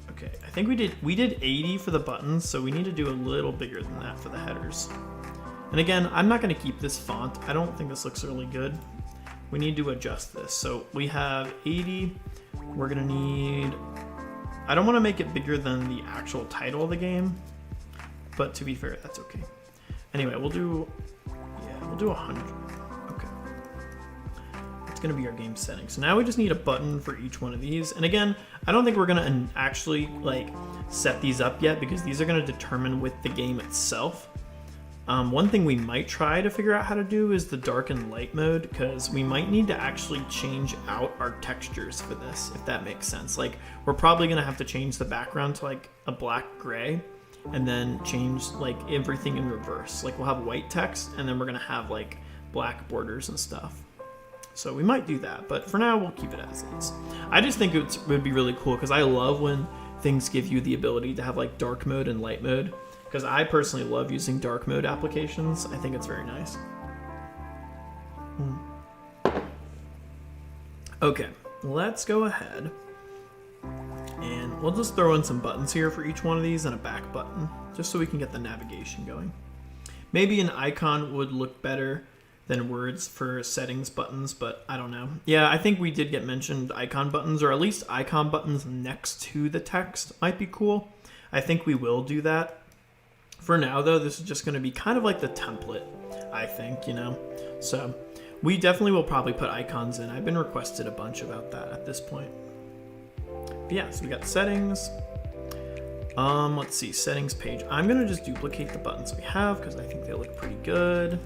Okay, I think we did 80 for the buttons, so we need to do a little bigger than that for the headers. And again, I'm not gonna keep this font. I don't think this looks really good. We need to adjust this. So we have 80, we're gonna need, I don't wanna make it bigger than the actual title of the game, but to be fair, that's okay. Anyway, we'll do 100, okay. It's gonna be our game settings. So now we just need a button for each one of these. And again, I don't think we're gonna actually like set these up yet, because these are gonna determine with the game itself. One thing we might try to figure out how to do is the dark and light mode, because we might need to actually change out our textures for this, if that makes sense. Like, we're probably gonna have to change the background to like a black gray, and then change like everything in reverse. Like, we'll have white text, and then we're gonna have like black borders and stuff. So we might do that, but for now we'll keep it as is. I just think it would be really cool, because I love when things give you the ability to have like dark mode and light mode. Because I personally love using dark mode applications. I think it's very nice. Okay, let's go ahead. And we'll just throw in some buttons here for each one of these and a back button, just so we can get the navigation going. Maybe an icon would look better than words for settings buttons, but I don't know. Yeah, I think we did get mentioned icon buttons, or at least icon buttons next to the text might be cool. I think we will do that. For now, though, this is just going to be kind of like the template, I think, you know? So We definitely will probably put icons in. I've been requested a bunch about that at this point. But yeah, so we got settings. Let's see, settings page. I'm gonna just duplicate the buttons we have because I think they look pretty good.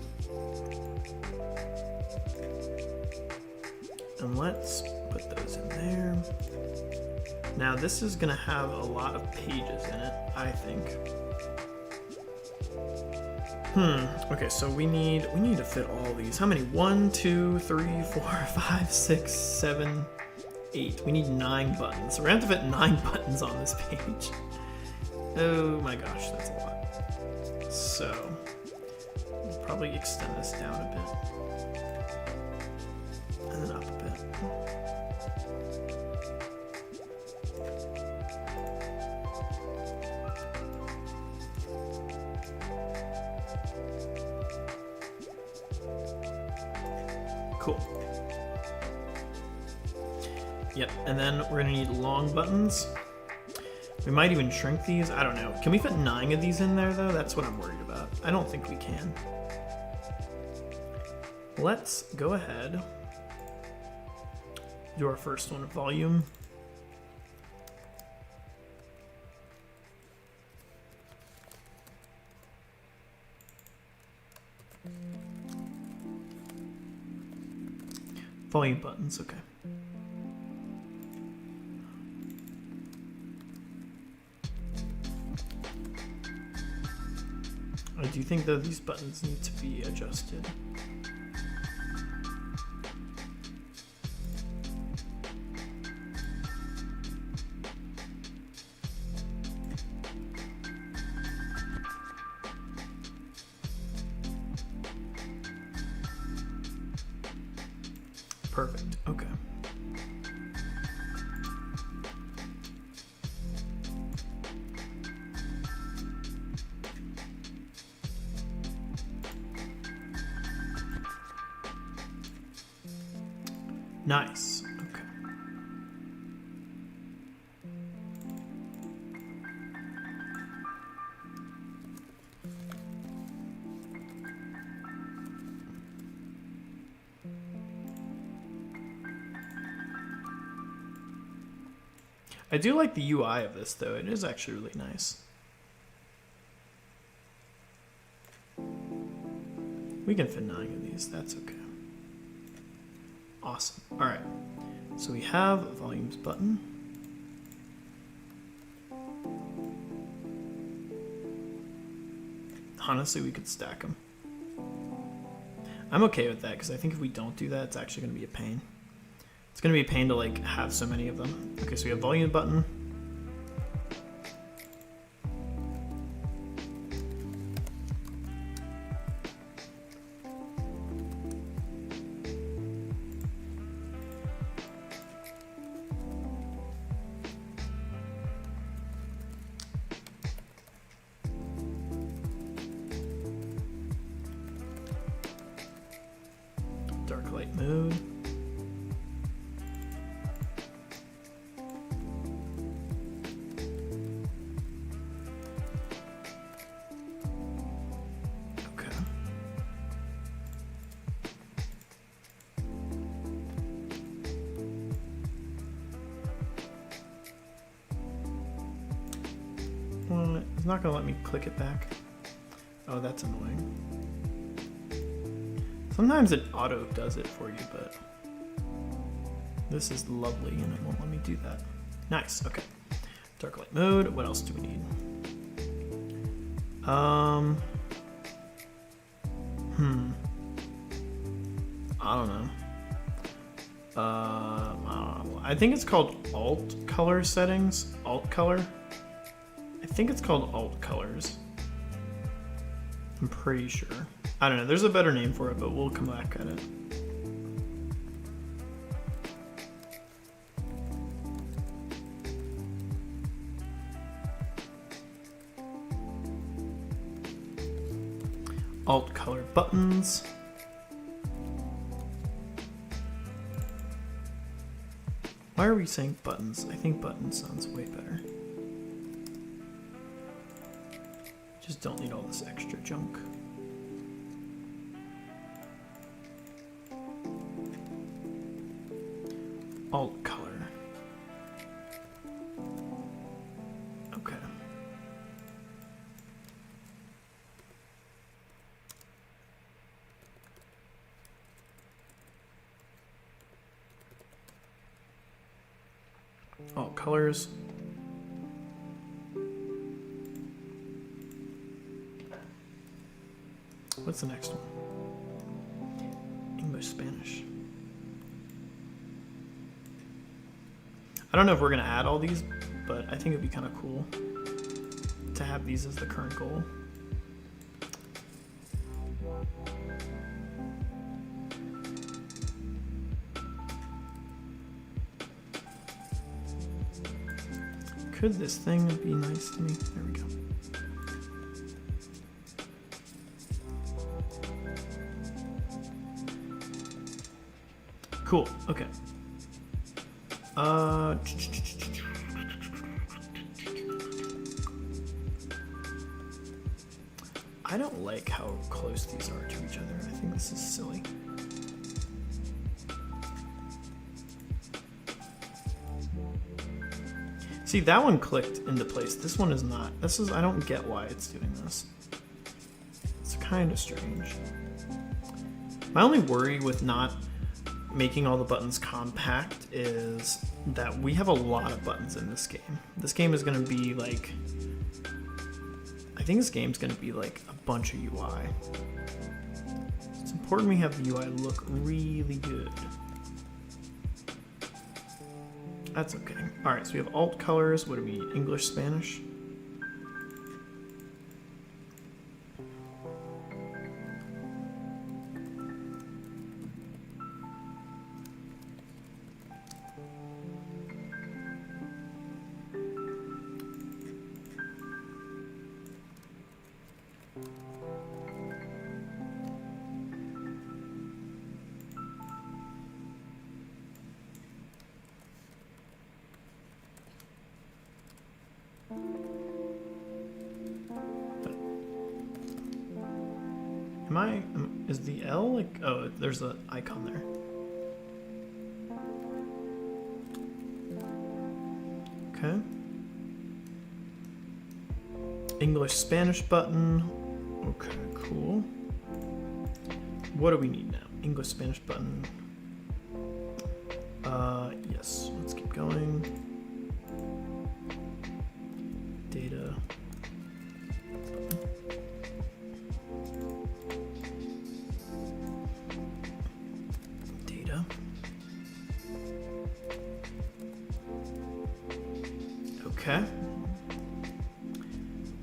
And let's put those in there. Now this is gonna have a lot of pages in it, I think. Okay, so we need to fit all these. How many? 1, 2, 3, 4, 5, 6, 7, 8. We need 9 buttons. So we're gonna have to fit 9 buttons on this page. Oh my gosh, that's a lot. So we'll probably extend this down a bit. And then up a bit. Cool. Yep, and then we're gonna need long buttons. We might even shrink these, I don't know. Can we fit 9 of these in there though? That's what I'm worried about. I don't think we can. Let's go ahead. Do our first one, volume. Volume buttons, okay. I do think that these buttons need to be adjusted. Perfect, okay. Nice, okay. I do like the UI of this though, it is actually really nice. We can fit 9 of these, that's okay. Awesome. All right. So we have a volumes button. Honestly, we could stack them. I'm okay with that because I think if we don't do that, it's actually going to be a pain. It's going to be a pain to like have so many of them. Okay, so we have volume button. Dark light mode. Okay. Well, it's not gonna let me click it back. Oh, that's annoying. Sometimes it auto does it for you, but this is lovely and it won't let me do that. Nice, okay. Dark light mode, what else do we need? I don't know. I think it's called alt color settings. Alt color. I think it's called alt colors. I'm pretty sure. I don't know, there's a better name for it, but we'll come back at it. Alt color buttons. Why are we saying buttons? I think buttons sounds way better. Just don't need all this extra junk. alt color. Okay. Alt colors. What's the next one? English, Spanish. I don't know if we're gonna add all these, but I think it'd be kind of cool to have these as the current goal. Could this thing be nice to me? There we go. Cool, okay. I don't like how close these are to each other. I think this is silly. See, that one clicked into place. This one is not. This is, I don't get why it's doing this. It's kind of strange. My only worry with not making all the buttons compact is that we have a lot of buttons in this game. This game is going to be like, I think this game's going to be like a bunch of UI. It's important we have the UI look really good. That's okay. All right, so we have alt colors. What are we, English, Spanish? Is the L like, oh, there's an icon there. Okay. English, Spanish button. Okay, cool. What do we need now? English, Spanish button. Yes, let's keep going. Data. Okay.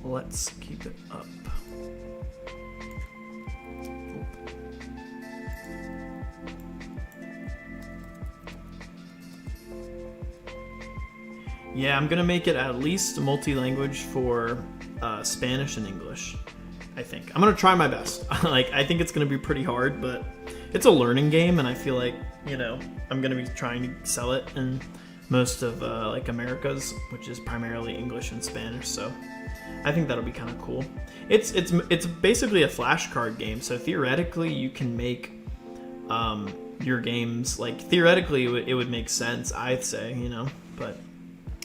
Let's keep it up. Yeah, I'm gonna make it at least multi-language for Spanish and English. I think I'm gonna try my best. Like, I think it's gonna be pretty hard, but it's a learning game, and I feel like, you know, I'm gonna be trying to sell it in most of like Americas, which is primarily English and Spanish, so I think that'll be kind of cool. It's basically a flashcard game, so theoretically you can make your games, like, theoretically it would make sense, I'd say, you know, but,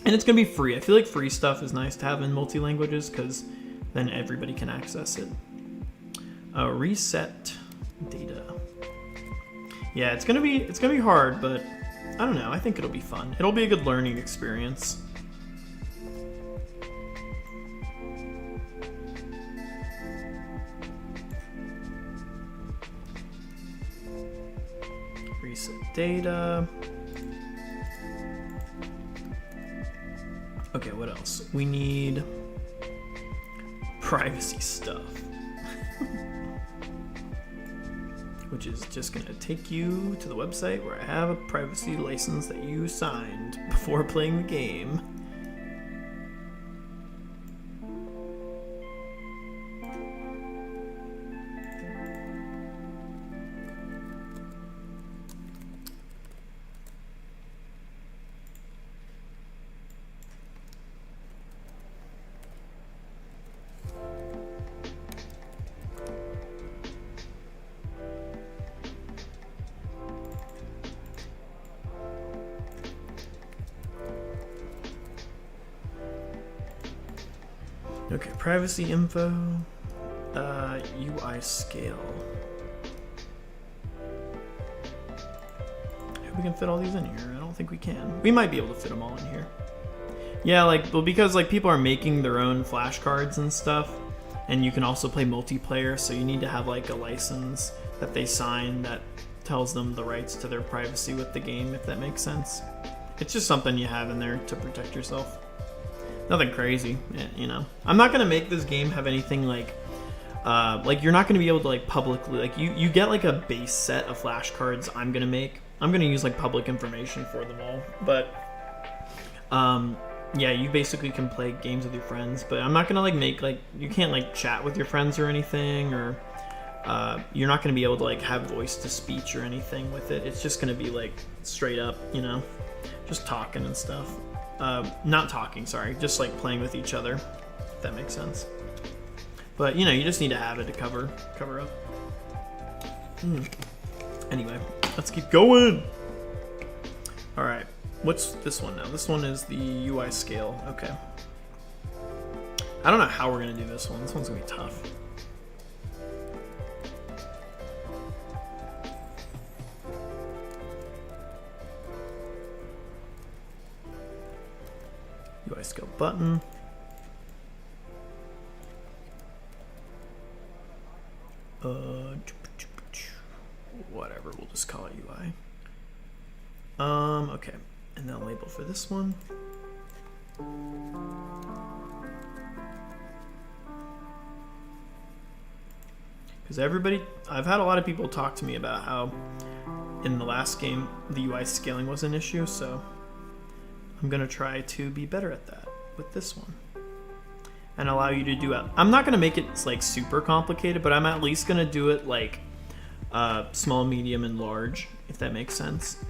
and it's gonna be free. I feel like free stuff is nice to have in multi-languages because then everybody can access it. Reset data. Yeah, it's gonna be hard, but I don't know, I think it'll be fun. It'll be a good learning experience. Reset data. Okay, what else? We need privacy stuff. Which is just going to take you to the website where I have a privacy license that you signed before playing the game. Okay, privacy info, UI scale. We can fit all these in here. I don't think we can. We might be able to fit them all in here. Yeah, like, well, because like people are making their own flashcards and stuff, and you can also play multiplayer, so you need to have like a license that they sign that tells them the rights to their privacy with the game, if that makes sense. It's just something you have in there to protect yourself. Nothing crazy, you know. I'm not gonna make this game have anything like you're not gonna be able to like publicly, like you get like a base set of flashcards I'm gonna make. I'm gonna use like public information for them all, but yeah, you basically can play games with your friends, but I'm not gonna like make like, you can't like chat with your friends or anything, or you're not gonna be able to like have voice to speech or anything with it. It's just gonna be like straight up, you know, just talking and stuff. Not talking, sorry, just like playing with each other, if that makes sense. But you know, you just need to have it to cover up. Anyway, let's keep going. All right, what's this one now? This one is the UI scale. Okay. I don't know how we're gonna do this one. This one's gonna be tough. UI scale button. Whatever, we'll just call it UI. Okay, and then label for this one. Because I've had a lot of people talk to me about how in the last game the UI scaling was an issue, so I'm gonna try to be better at that with this one and allow you to do it. I'm not gonna make it like super complicated, but I'm at least gonna do it like small, medium, and large, if that makes sense.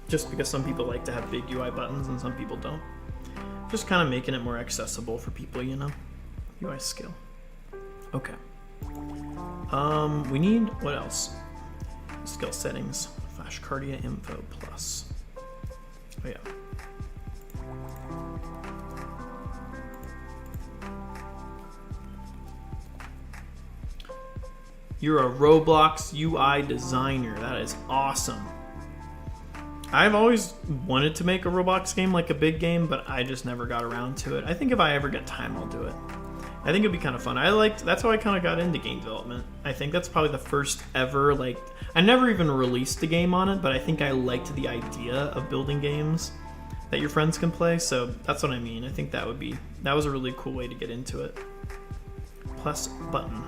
Just because some people like to have big UI buttons and some people don't. Just kind of making it more accessible for people, you know. UI scale. Okay. We need, what else? Skill settings. Flashcardia info plus. Oh yeah. You're a Roblox UI designer. That is awesome. I've always wanted to make a Roblox game, like a big game, but I just never got around to it. I think if I ever get time, I'll do it. I think it'd be kind of fun. That's how I kind of got into game development. I think that's probably the first ever, like, I never even released a game on it, but I think I liked the idea of building games that your friends can play, so that's what I mean. I think that was a really cool way to get into it. Plus button.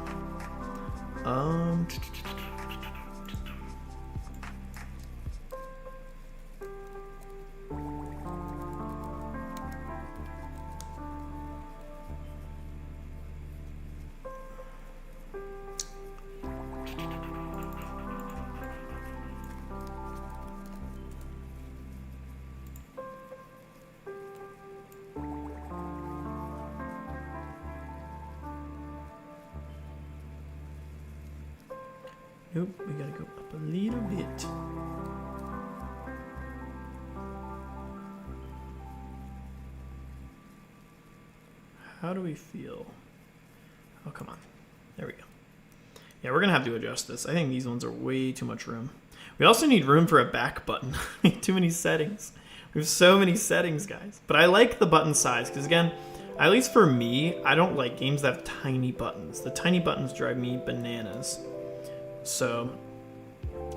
Nope, we gotta go up a little bit. How do we feel? Oh, come on. There we go. Yeah, we're gonna have to adjust this. I think these ones are way too much room. We also need room for a back button. Too many settings. We have so many settings, guys. But I like the button size, because again, at least for me, I don't like games that have tiny buttons. The tiny buttons drive me bananas. So,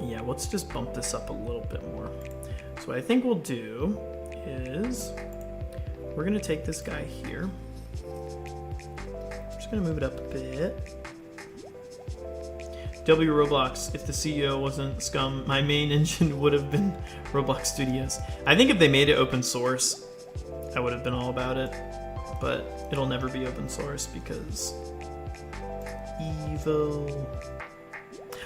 yeah, let's just bump this up a little bit more. So what I think we'll do is we're going to take this guy here. I'm just going to move it up a bit. W Roblox, if the CEO wasn't scum, my main engine would have been Roblox Studios. I think if they made it open source, I would have been all about it. But it'll never be open source because evil.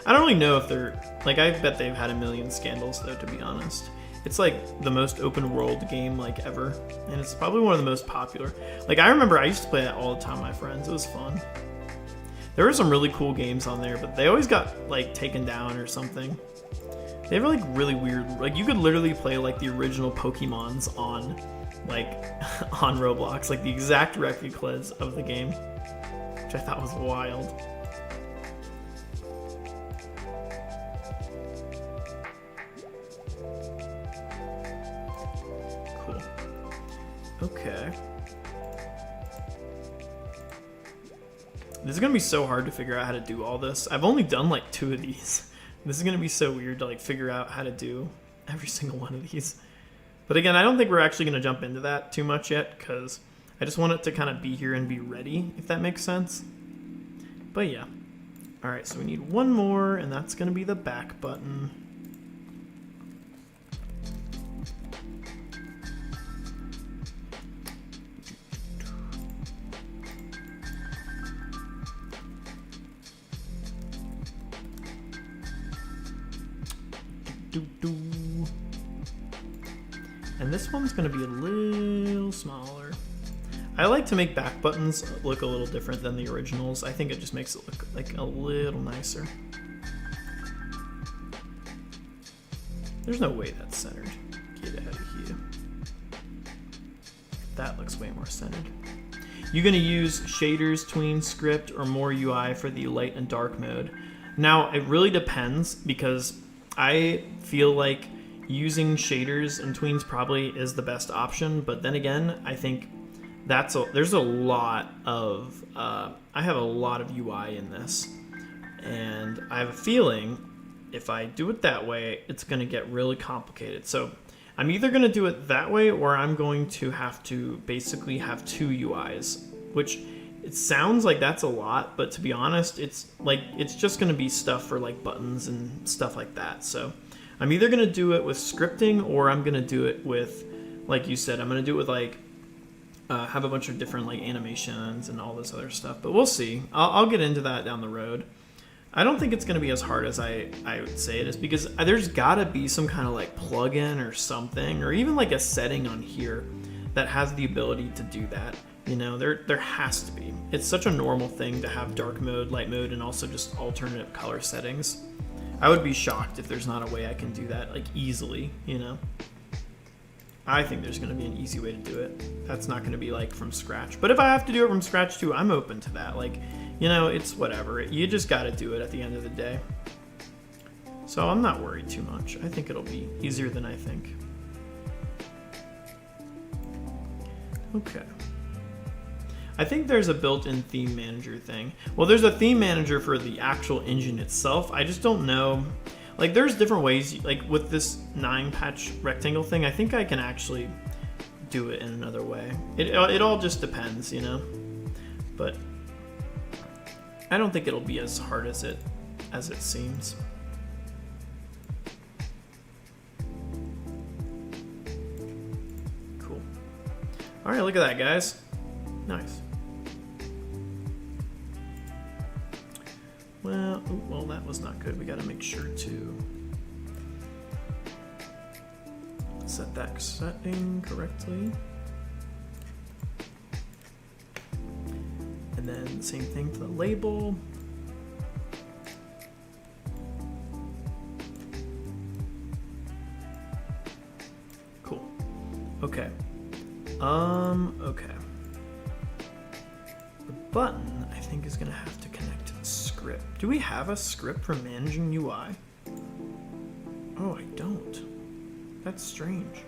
I don't really know if they're, like, I bet they've had a million scandals though, to be honest. It's like the most open world game like ever, and it's probably one of the most popular. Like, I remember I used to play that all the time with my friends. It was fun. There were some really cool games on there, but they always got like taken down or something. They have like really weird, like you could literally play like the original Pokemons on like on Roblox, like the exact replicas of the game, which I thought was wild. Cool. Okay. This is gonna be so hard to figure out how to do all this. I've only done like 2 of these. This is gonna be so weird to like figure out how to do every single one of these. But again, I don't think we're actually gonna jump into that too much yet, because I just want it to kind of be here and be ready, if that makes sense. But yeah. All right, so we need one more, and that's gonna be the back button. And this one's going to be a little smaller. I like to make back buttons look a little different than the originals. I think it just makes it look like a little nicer. There's no way that's centered. Get out of here. That looks way more centered. You're going to use shaders, tween, script, or more UI for the light and dark mode. Now, it really depends, because I feel like using shaders and tweens probably is the best option, but then again, I think there's a lot of I have a lot of UI in this, and I have a feeling if I do it that way, it's going to get really complicated. So I'm either going to do it that way, or I'm going to have to basically have 2 UIs, which it sounds like that's a lot, but to be honest, it's just going to be stuff for like buttons and stuff like that. So I'm either going to do it with scripting, or I'm going to do it with, like you said, I'm going to do it with like have a bunch of different like animations and all this other stuff. But we'll see. I'll get into that down the road. I don't think it's going to be as hard as I would say it is, because there's got to be some kind of like plugin or something, or even like a setting on here that has the ability to do that. You know, there has to be. It's such a normal thing to have dark mode, light mode, and also just alternative color settings. I would be shocked if there's not a way I can do that like easily, you know? I think there's going to be an easy way to do it. That's not going to be like from scratch. But if I have to do it from scratch too, I'm open to that. Like, you know, it's whatever. You just got to do it at the end of the day. So I'm not worried too much. I think it'll be easier than I think. Okay. I think there's a built-in theme manager thing. Well, there's a theme manager for the actual engine itself. I just don't know. Like, there's different ways. Like, with this 9-patch rectangle thing, I think I can actually do it in another way. It all just depends, you know? But I don't think it'll be as hard as it seems. Cool. All right, look at that, guys. Nice. Well, that was not good. We got to make sure to set that setting correctly. And then same thing for the label. Cool. Okay. Okay. The button, I think, is going to have to connect to the script. Do we have a script for managing UI? Oh, I don't. That's strange.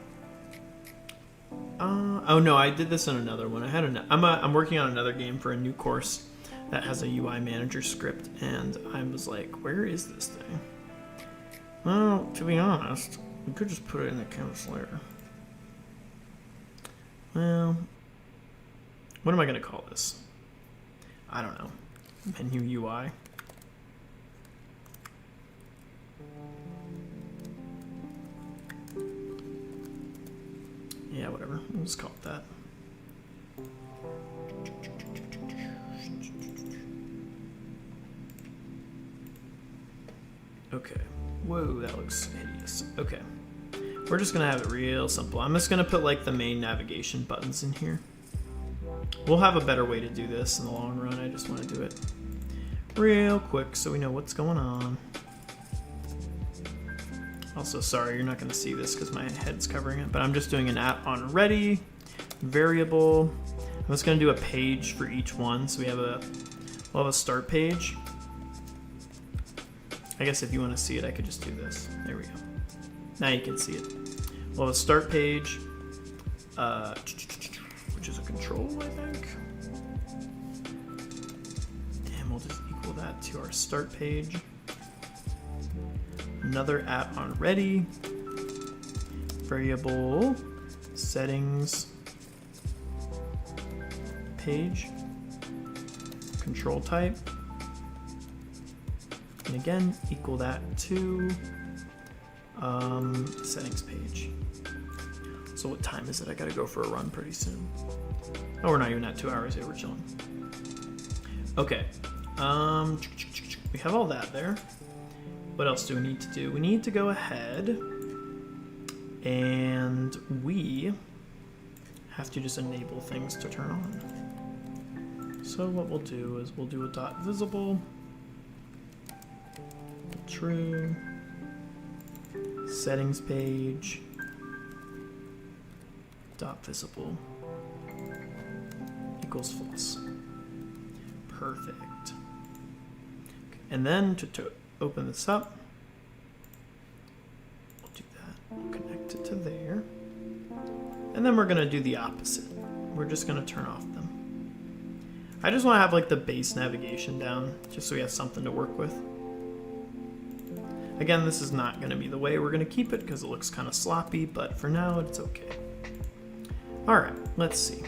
Oh no, I did this in another one. I'm working on another game for a new course that has a UI manager script, and I was like, where is this thing? Well, to be honest, we could just put it in the canvas layer. Well, what am I going to call this? I don't know. Menu UI. Yeah, whatever. We'll just call it that. Okay. Whoa, that looks hideous. Okay. We're just going to have it real simple. I'm just going to put like the main navigation buttons in here. We'll have a better way to do this in the long run. I just want to do it real quick so we know what's going on. Also, sorry, you're not going to see this because my head's covering it, but I'm just doing an at on ready. variable. I'm just gonna do a page for each one. So we'll have a start page. I guess if you want to see it, I could just do this. There we go. Now you can see it. We'll have a start page, which is a control, I think. And we'll just equal that to our start page. Another at on ready. Variable settings page. Control type. And again, equal that to settings page. So what time is it? I gotta go for a run pretty soon. Oh, we're not even at 2 hours yet, we're chilling. Okay, we have all that there. What else do we need to do? We need to go ahead and we have to just enable things to turn on. So what we'll do is we'll do a dot visible. True. Settings page. Dot visible equals false. Perfect. Okay. And then to open this up, we'll do that. We'll connect it to there. And then we're gonna do the opposite. We're just gonna turn off them. I just wanna have like the base navigation down, just so we have something to work with. Again, this is not going to be the way we're going to keep it because it looks kind of sloppy, but for now it's okay. All right, let's see.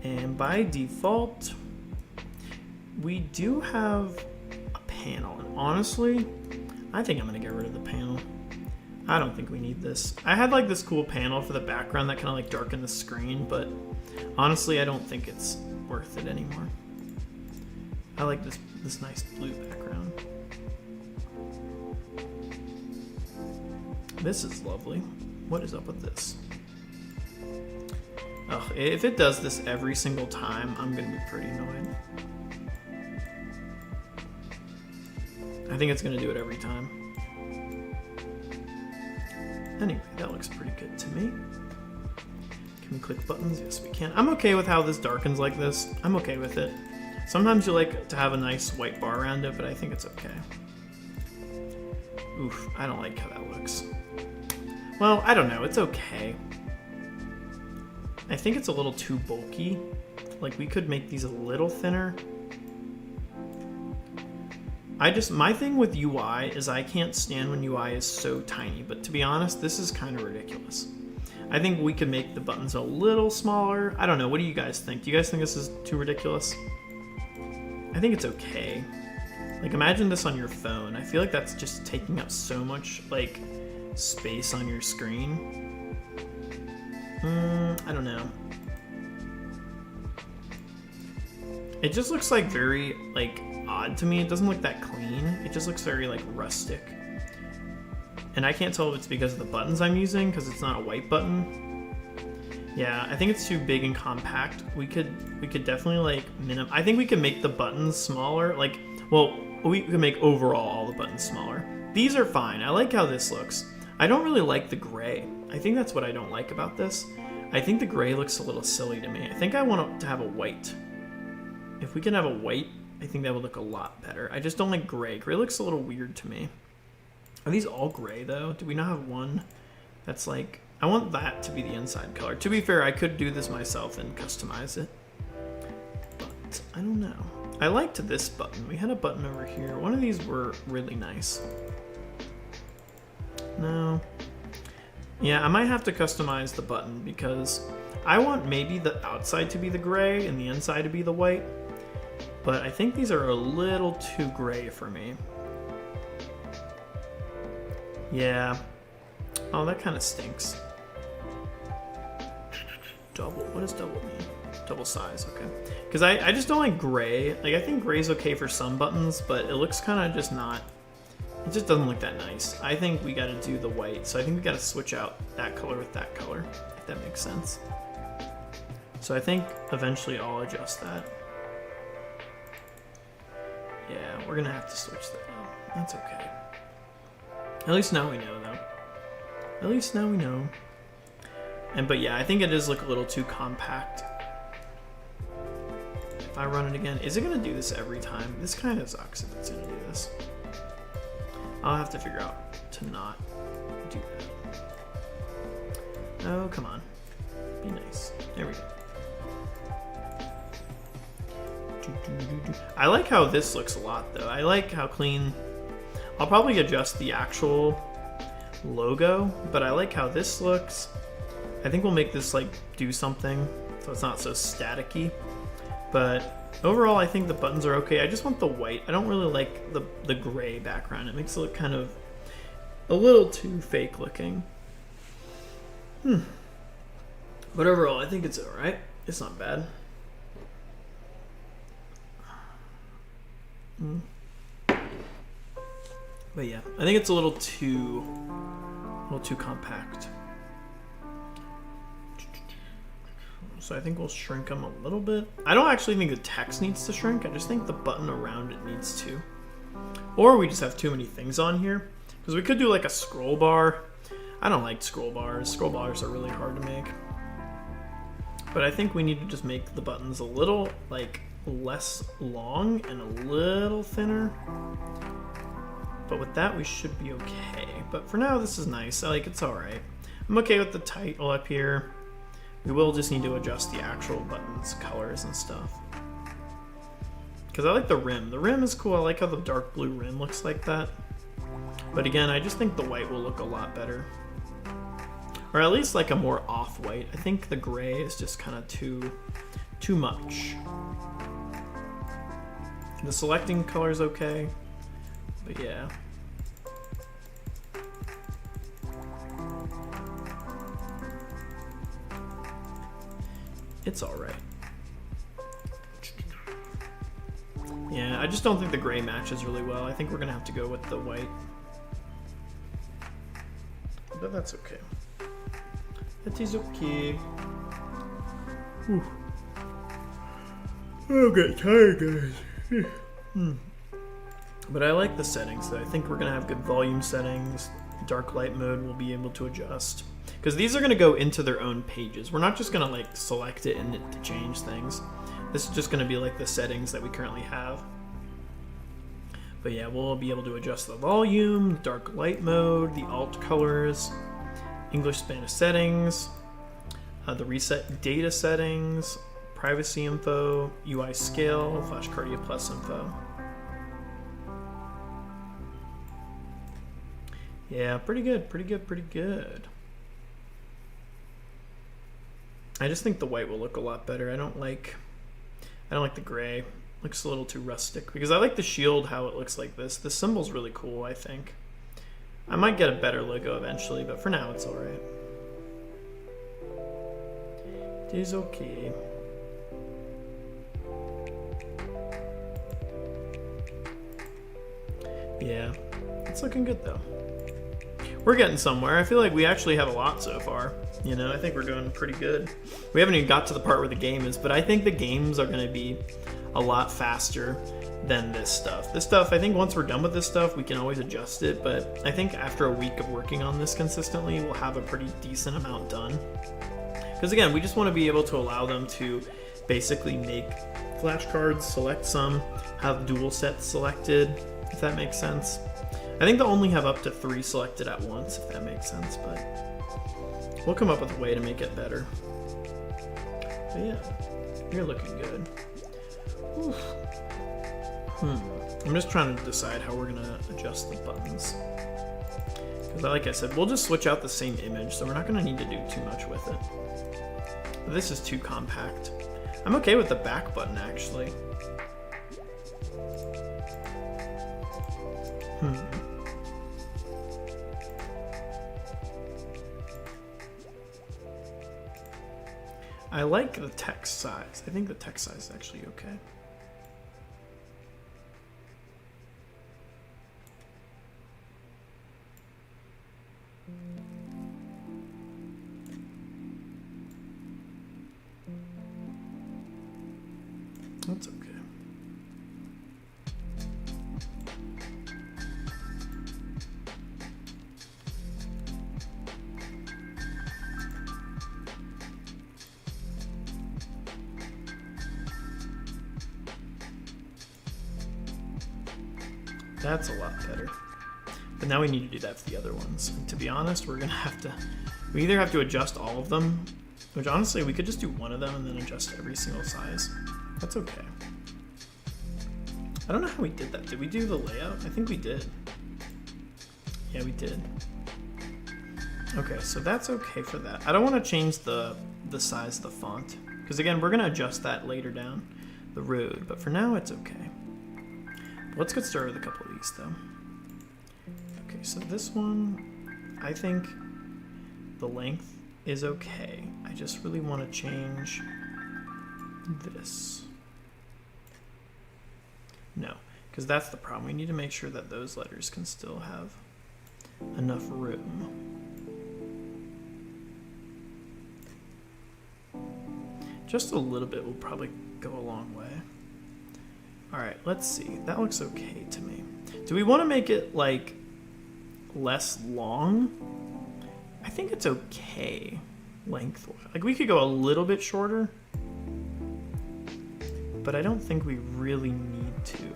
And by default, we do have a panel. And honestly, I think I'm going to get rid of the panel. I don't think we need this. I had like this cool panel for the background that kind of like darkened the screen, but honestly, I don't think it's worth it anymore. I like this nice blue background. This is lovely. What is up with this? Ugh, if it does this every single time, I'm gonna be pretty annoyed. I think it's gonna do it every time. Anyway, that looks pretty good to me. Can we click buttons? Yes, we can. I'm okay with how this darkens like this. I'm okay with it. Sometimes you like to have a nice white bar around it, but I think it's okay. Oof, I don't like how that looks. Well, I don't know, it's okay. I think it's a little too bulky. Like, we could make these a little thinner. My thing with UI is I can't stand when UI is so tiny, but to be honest, this is kind of ridiculous. I think we could make the buttons a little smaller. I don't know, what do you guys think? Do you guys think this is too ridiculous? I think it's okay. Like, imagine this on your phone. I feel like that's just taking up so much, like, space on your screen. I don't know. It just looks like very like odd to me. It doesn't look that clean. It just looks very like rustic. And I can't tell if it's because of the buttons I'm using because it's not a white button. Yeah, I think it's too big and compact. We could definitely like I think we could make the buttons smaller. Like, well, we could make overall all the buttons smaller. These are fine. I like how this looks. I don't really like the gray. I think that's what I don't like about this. I think the gray looks a little silly to me. I think I want to have a white. If we can have a white, I think that would look a lot better. I just don't like gray. Gray looks a little weird to me. Are these all gray though? Do we not have one that's like, I want that to be the inside color. To be fair, I could do this myself and customize it. But I don't know. I liked this button. We had a button over here. One of these were really nice. No. Yeah, I might have to customize the button because I want maybe the outside to be the gray and the inside to be the white. But I think these are a little too gray for me. Yeah. Oh, that kind of stinks. Double. What does double mean? Double size, okay. Because I just don't like gray. Like, I think gray's okay for some buttons, but it looks kind of just not... It just doesn't look that nice. I think we gotta do the white, so I think we gotta switch out that color with that color, if that makes sense. So I think eventually I'll adjust that. Yeah, we're gonna have to switch that up. That's okay. At least now we know, though. At least now we know. But yeah, I think it is like a little too compact. If I run it again, is it gonna do this every time? This kind of sucks if it's gonna do this. I'll have to figure out to not do that. Oh, come on. Be nice. There we go. I like how this looks a lot though. I like how clean. I'll probably adjust the actual logo, but I like how this looks. I think we'll make this like do something so it's not so staticky. But overall, I think the buttons are okay. I just want the white. I don't really like the gray background. It makes it look kind of a little too fake looking. But overall, I think it's alright. It's not bad. But yeah, I think it's a little too compact. So I think we'll shrink them a little bit. I don't actually think the text needs to shrink. I just think the button around it needs to. Or we just have too many things on here. Because we could do like a scroll bar. I don't like scroll bars. Scroll bars are really hard to make. But I think we need to just make the buttons a little like less long and a little thinner. But with that, we should be okay. But for now, this is nice. I like it's all right. I'm okay with the title up here. We will just need to adjust the actual buttons, colors, and stuff. Because I like the rim. The rim is cool. I like how the dark blue rim looks like that. But again, I just think the white will look a lot better. Or at least like a more off-white. I think the gray is just kind of too much. The selecting color is okay. But yeah. It's all right. Yeah, I just don't think the gray matches really well. I think we're gonna have to go with the white. But that's okay. That is okay. Whew. I'm getting tired, guys. But I like the settings though. I think we're gonna have good volume settings. Dark light mode we'll be able to adjust. Because these are gonna go into their own pages. We're not just gonna like select it and to change things. This is just gonna be like the settings that we currently have. But yeah, we'll be able to adjust the volume, dark light mode, the alt colors, English Spanish settings, the reset data settings, privacy info, UI scale, Flashcardia plus info. Yeah, pretty good, pretty good, pretty good. I just think the white will look a lot better. I don't like the gray. It looks a little too rustic because I like the shield how it looks like this. The symbol's really cool, I think. I might get a better logo eventually, but for now it's all right. It is okay. Yeah, it's looking good though. We're getting somewhere. I feel like we actually have a lot so far. You know, I think we're doing pretty good. We haven't even got to the part where the game is, but I think the games are going to be a lot faster than this stuff. This stuff, I think once we're done with this stuff, we can always adjust it, but I think after a week of working on this consistently, we'll have a pretty decent amount done. Because again, we just want to be able to allow them to basically make flashcards, select some, have dual sets selected, if that makes sense. I think they'll only have up to 3 selected at once, if that makes sense, but we'll come up with a way to make it better. But yeah, you're looking good. Oof. I'm just trying to decide how we're gonna adjust the buttons. Because like I said, we'll just switch out the same image, so we're not gonna need to do too much with it. But this is too compact. I'm okay with the back button, actually. I like the text size. I think the text size is actually okay. That's okay. That's a lot better. But now we need to do that for the other ones. And to be honest, we're gonna have to, we either have to adjust all of them, which honestly, we could just do one of them and then adjust every single size. That's okay. I don't know how we did that. Did we do the layout? I think we did. Yeah, we did. Okay, so that's okay for that. I don't want to change the size of the font, because again, we're gonna adjust that later down the road, but for now it's okay. Let's get started with a couple of these though. Okay, so this one, I think the length is okay. I just really want to change this. No, because that's the problem. We need to make sure that those letters can still have enough room. Just a little bit will probably go a long way. All right, let's see. That looks okay to me. Do we want to make it like less long? I think it's okay length. Like we could go a little bit shorter, but I don't think we really need to.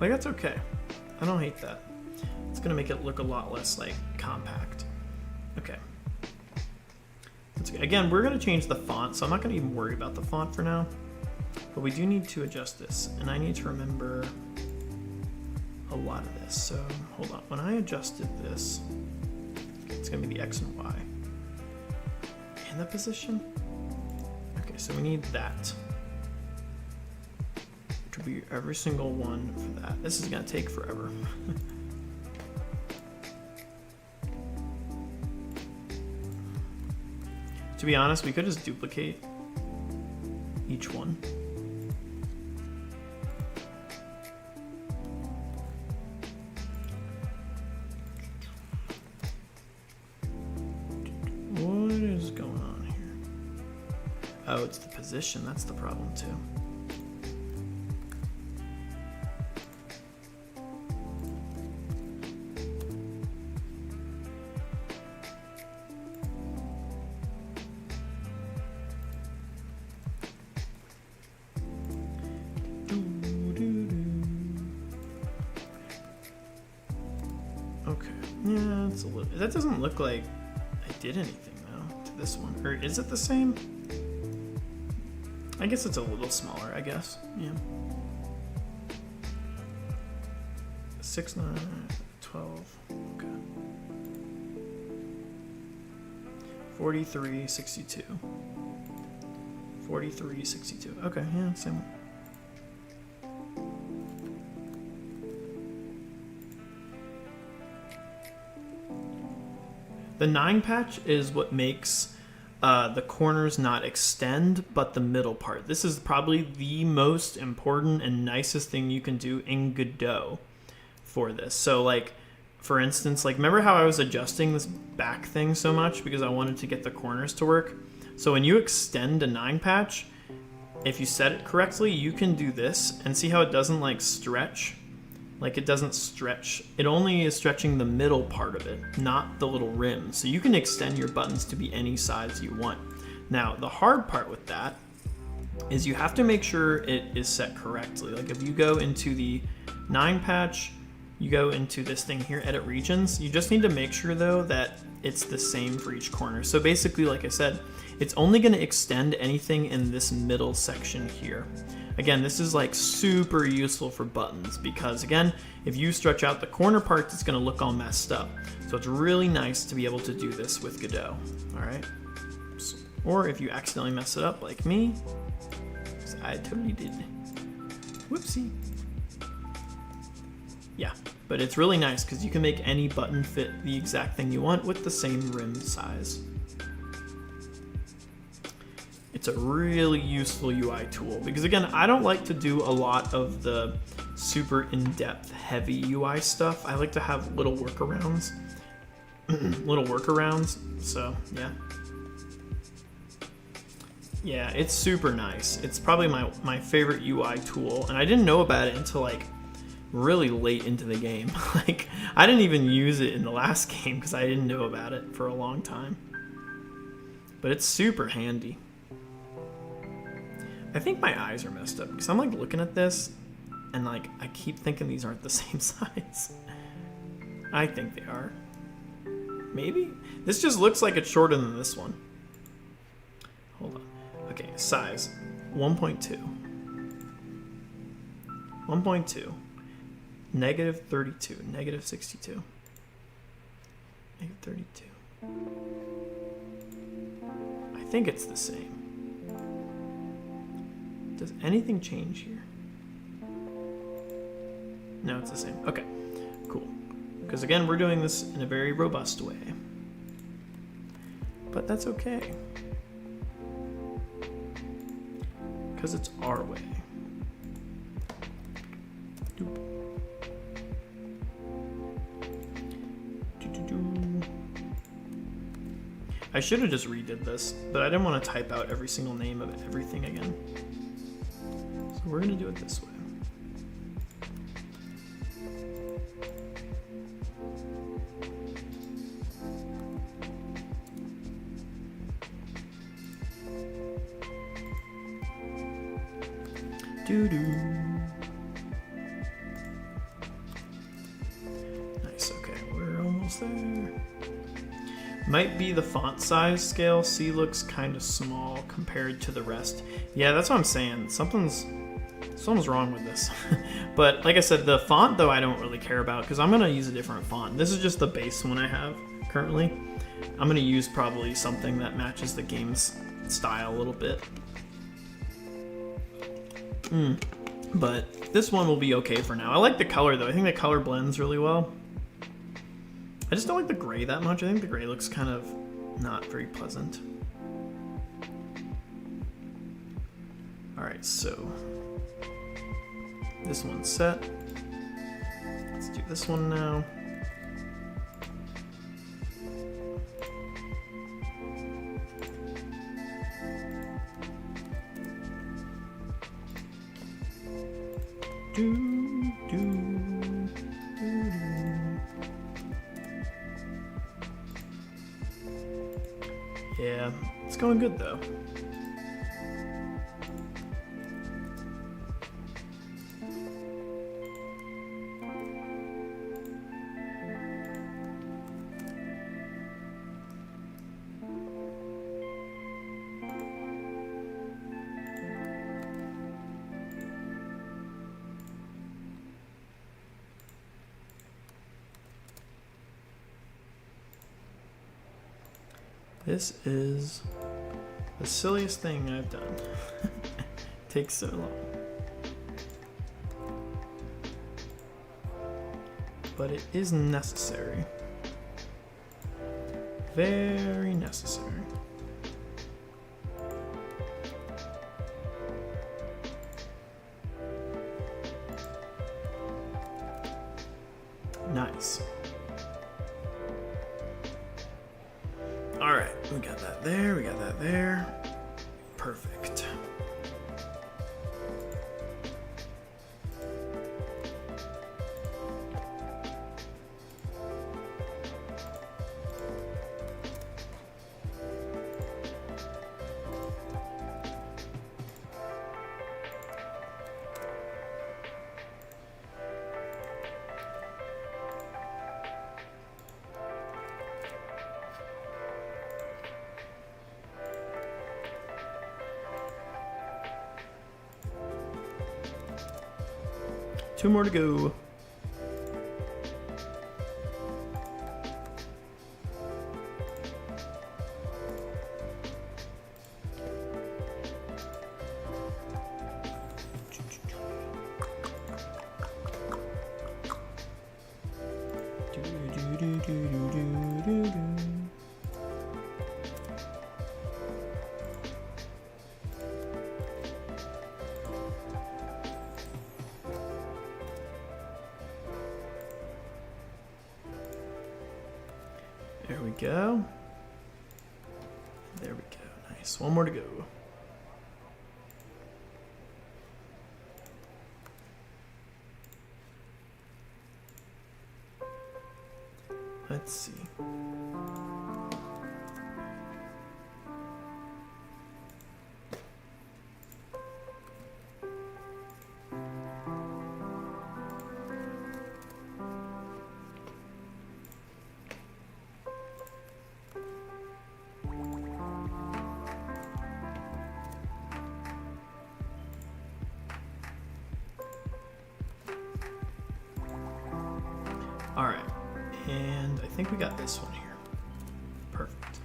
Like that's okay. I don't hate that. It's gonna make it look a lot less like compact. Okay. Again, we're gonna change the font, so I'm not gonna even worry about the font for now. But we do need to adjust this, and I need to remember a lot of this. So hold on. When I adjusted this, it's gonna be the X and Y. In the position. Okay, so we need that. To be every single one for that. This is gonna take forever. To be honest, we could just duplicate each one. What is going on here? Oh, it's the position. That's the problem too. Yeah, it's a little. That doesn't look like I did anything though to this one. Or is it the same? I guess it's a little smaller. I guess. Yeah. 6, 9, 12. Okay. 43, 62. 43, 62. Okay. Yeah. Same one. The 9 patch is what makes the corners not extend, but the middle part. This is probably the most important and nicest thing you can do in Godot for this. So like, for instance, like remember how I was adjusting this back thing so much because I wanted to get the corners to work? So when you extend a 9 patch, if you set it correctly, you can do this and see how it doesn't like stretch? Like it doesn't stretch. It only is stretching the middle part of it, not the little rim. So you can extend your buttons to be any size you want. Now, the hard part with that is you have to make sure it is set correctly. Like if you go into the 9 patch, you go into this thing here, edit regions. You just need to make sure though that it's the same for each corner. So basically, like I said, it's only gonna extend anything in this middle section here. Again, this is like super useful for buttons because again, if you stretch out the corner parts, it's gonna look all messed up. So it's really nice to be able to do this with Godot, all right? Or if you accidentally mess it up like me, because I totally did. Whoopsie. Yeah, but it's really nice because you can make any button fit the exact thing you want with the same rim size. It's a really useful UI tool because again, I don't like to do a lot of the super in-depth heavy UI stuff. I like to have little workarounds, so yeah. Yeah, it's super nice. It's probably my favorite UI tool, and I didn't know about it until like really late into the game. Like I didn't even use it in the last game because I didn't know about it for a long time. but it's super handy. I think my eyes are messed up because I'm like looking at this and like I keep thinking these aren't the same size. I think they are. Maybe? This just looks like it's shorter than this one. Hold on. Okay, size 1.2. 1.2. Negative 32. Negative 62. Negative 32. I think it's the same. Does anything change here? No, it's the same. Okay, cool. Because again, we're doing this in a very robust way. But that's okay. Because it's our way. Doop. I should have just redid this, but I didn't want to type out every single name of everything again. So we're going to do it this way. Doo-doo. Nice, okay, we're almost there. Might be the font size scale. C looks kind of small compared to the rest. Yeah, that's what I'm saying. Something's wrong with this. But like I said, the font though I don't really care about because I'm gonna use a different font. This is just the base one I have currently. I'm gonna use probably something that matches the game's style a little bit. But this one will be okay for now. I like the color though. I think the color blends really well. I just don't like the gray that much. I think the gray looks kind of not very pleasant. Alright, so this one's set. Let's do this one now. Yeah, it's going good though. This is the silliest thing I've done. Takes so long. But it is necessary. Very necessary. Nice. Alright, we got that there, we got that there. Perfect. Two more to go. There we go. There we go. Nice. One more to go. Let's see. And I think we got this one here. Perfect.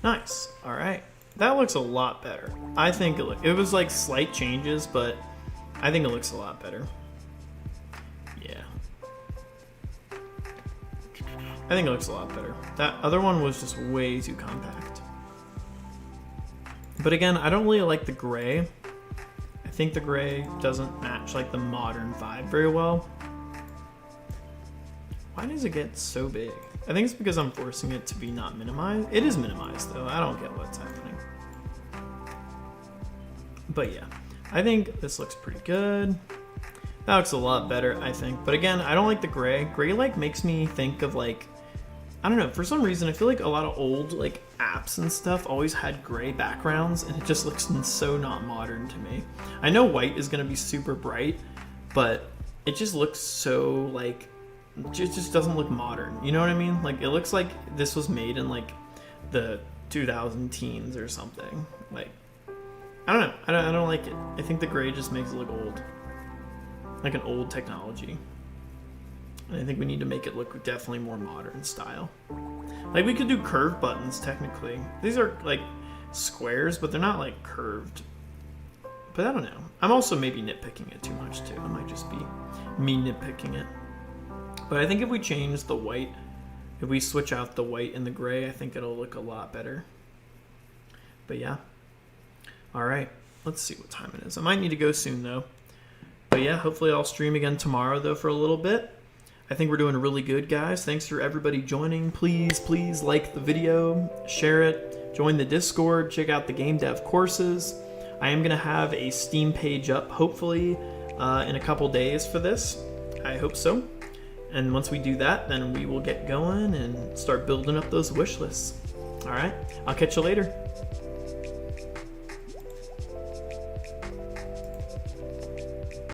Nice. All right. That looks a lot better. I think it was like slight changes, but I think it looks a lot better. Yeah. I think it looks a lot better. That other one was just way too compact. But again, I don't really like the gray. I think the gray doesn't match like the modern vibe very well. Why does it get so big? I think it's because I'm forcing it to be not minimized. It is minimized though. I don't get what's happening. But yeah, I think this looks pretty good. That looks a lot better, I think. But again, I don't like the gray. Gray like makes me think of like, I don't know, for some reason I feel like a lot of old like apps and stuff always had gray backgrounds, and it just looks so not modern to me. I know white is gonna be super bright, but it just looks so like, it just doesn't look modern. You know what I mean? Like it looks like this was made in like the 2000 teens or something. Like, I don't know. I don't like it. I think the gray just makes it look old, like an old technology. And I think we need to make it look definitely more modern style. Like we could do curved buttons technically. These are like squares, but they're not like curved. But I don't know. I'm also maybe nitpicking it too much too. It might just be me nitpicking it. But I think if we change the white, if we switch out the white and the gray, I think it'll look a lot better. But yeah. All right. Let's see what time it is. I might need to go soon though. But yeah, hopefully I'll stream again tomorrow though for a little bit. I think we're doing really good, guys. Thanks for everybody joining. Please like the video, share it, join the Discord, check out the game dev courses. I am gonna have a Steam page up hopefully in a couple days for this. I hope so. And once we do that, then we will get going and start building up those wish lists. All right, I'll catch you later.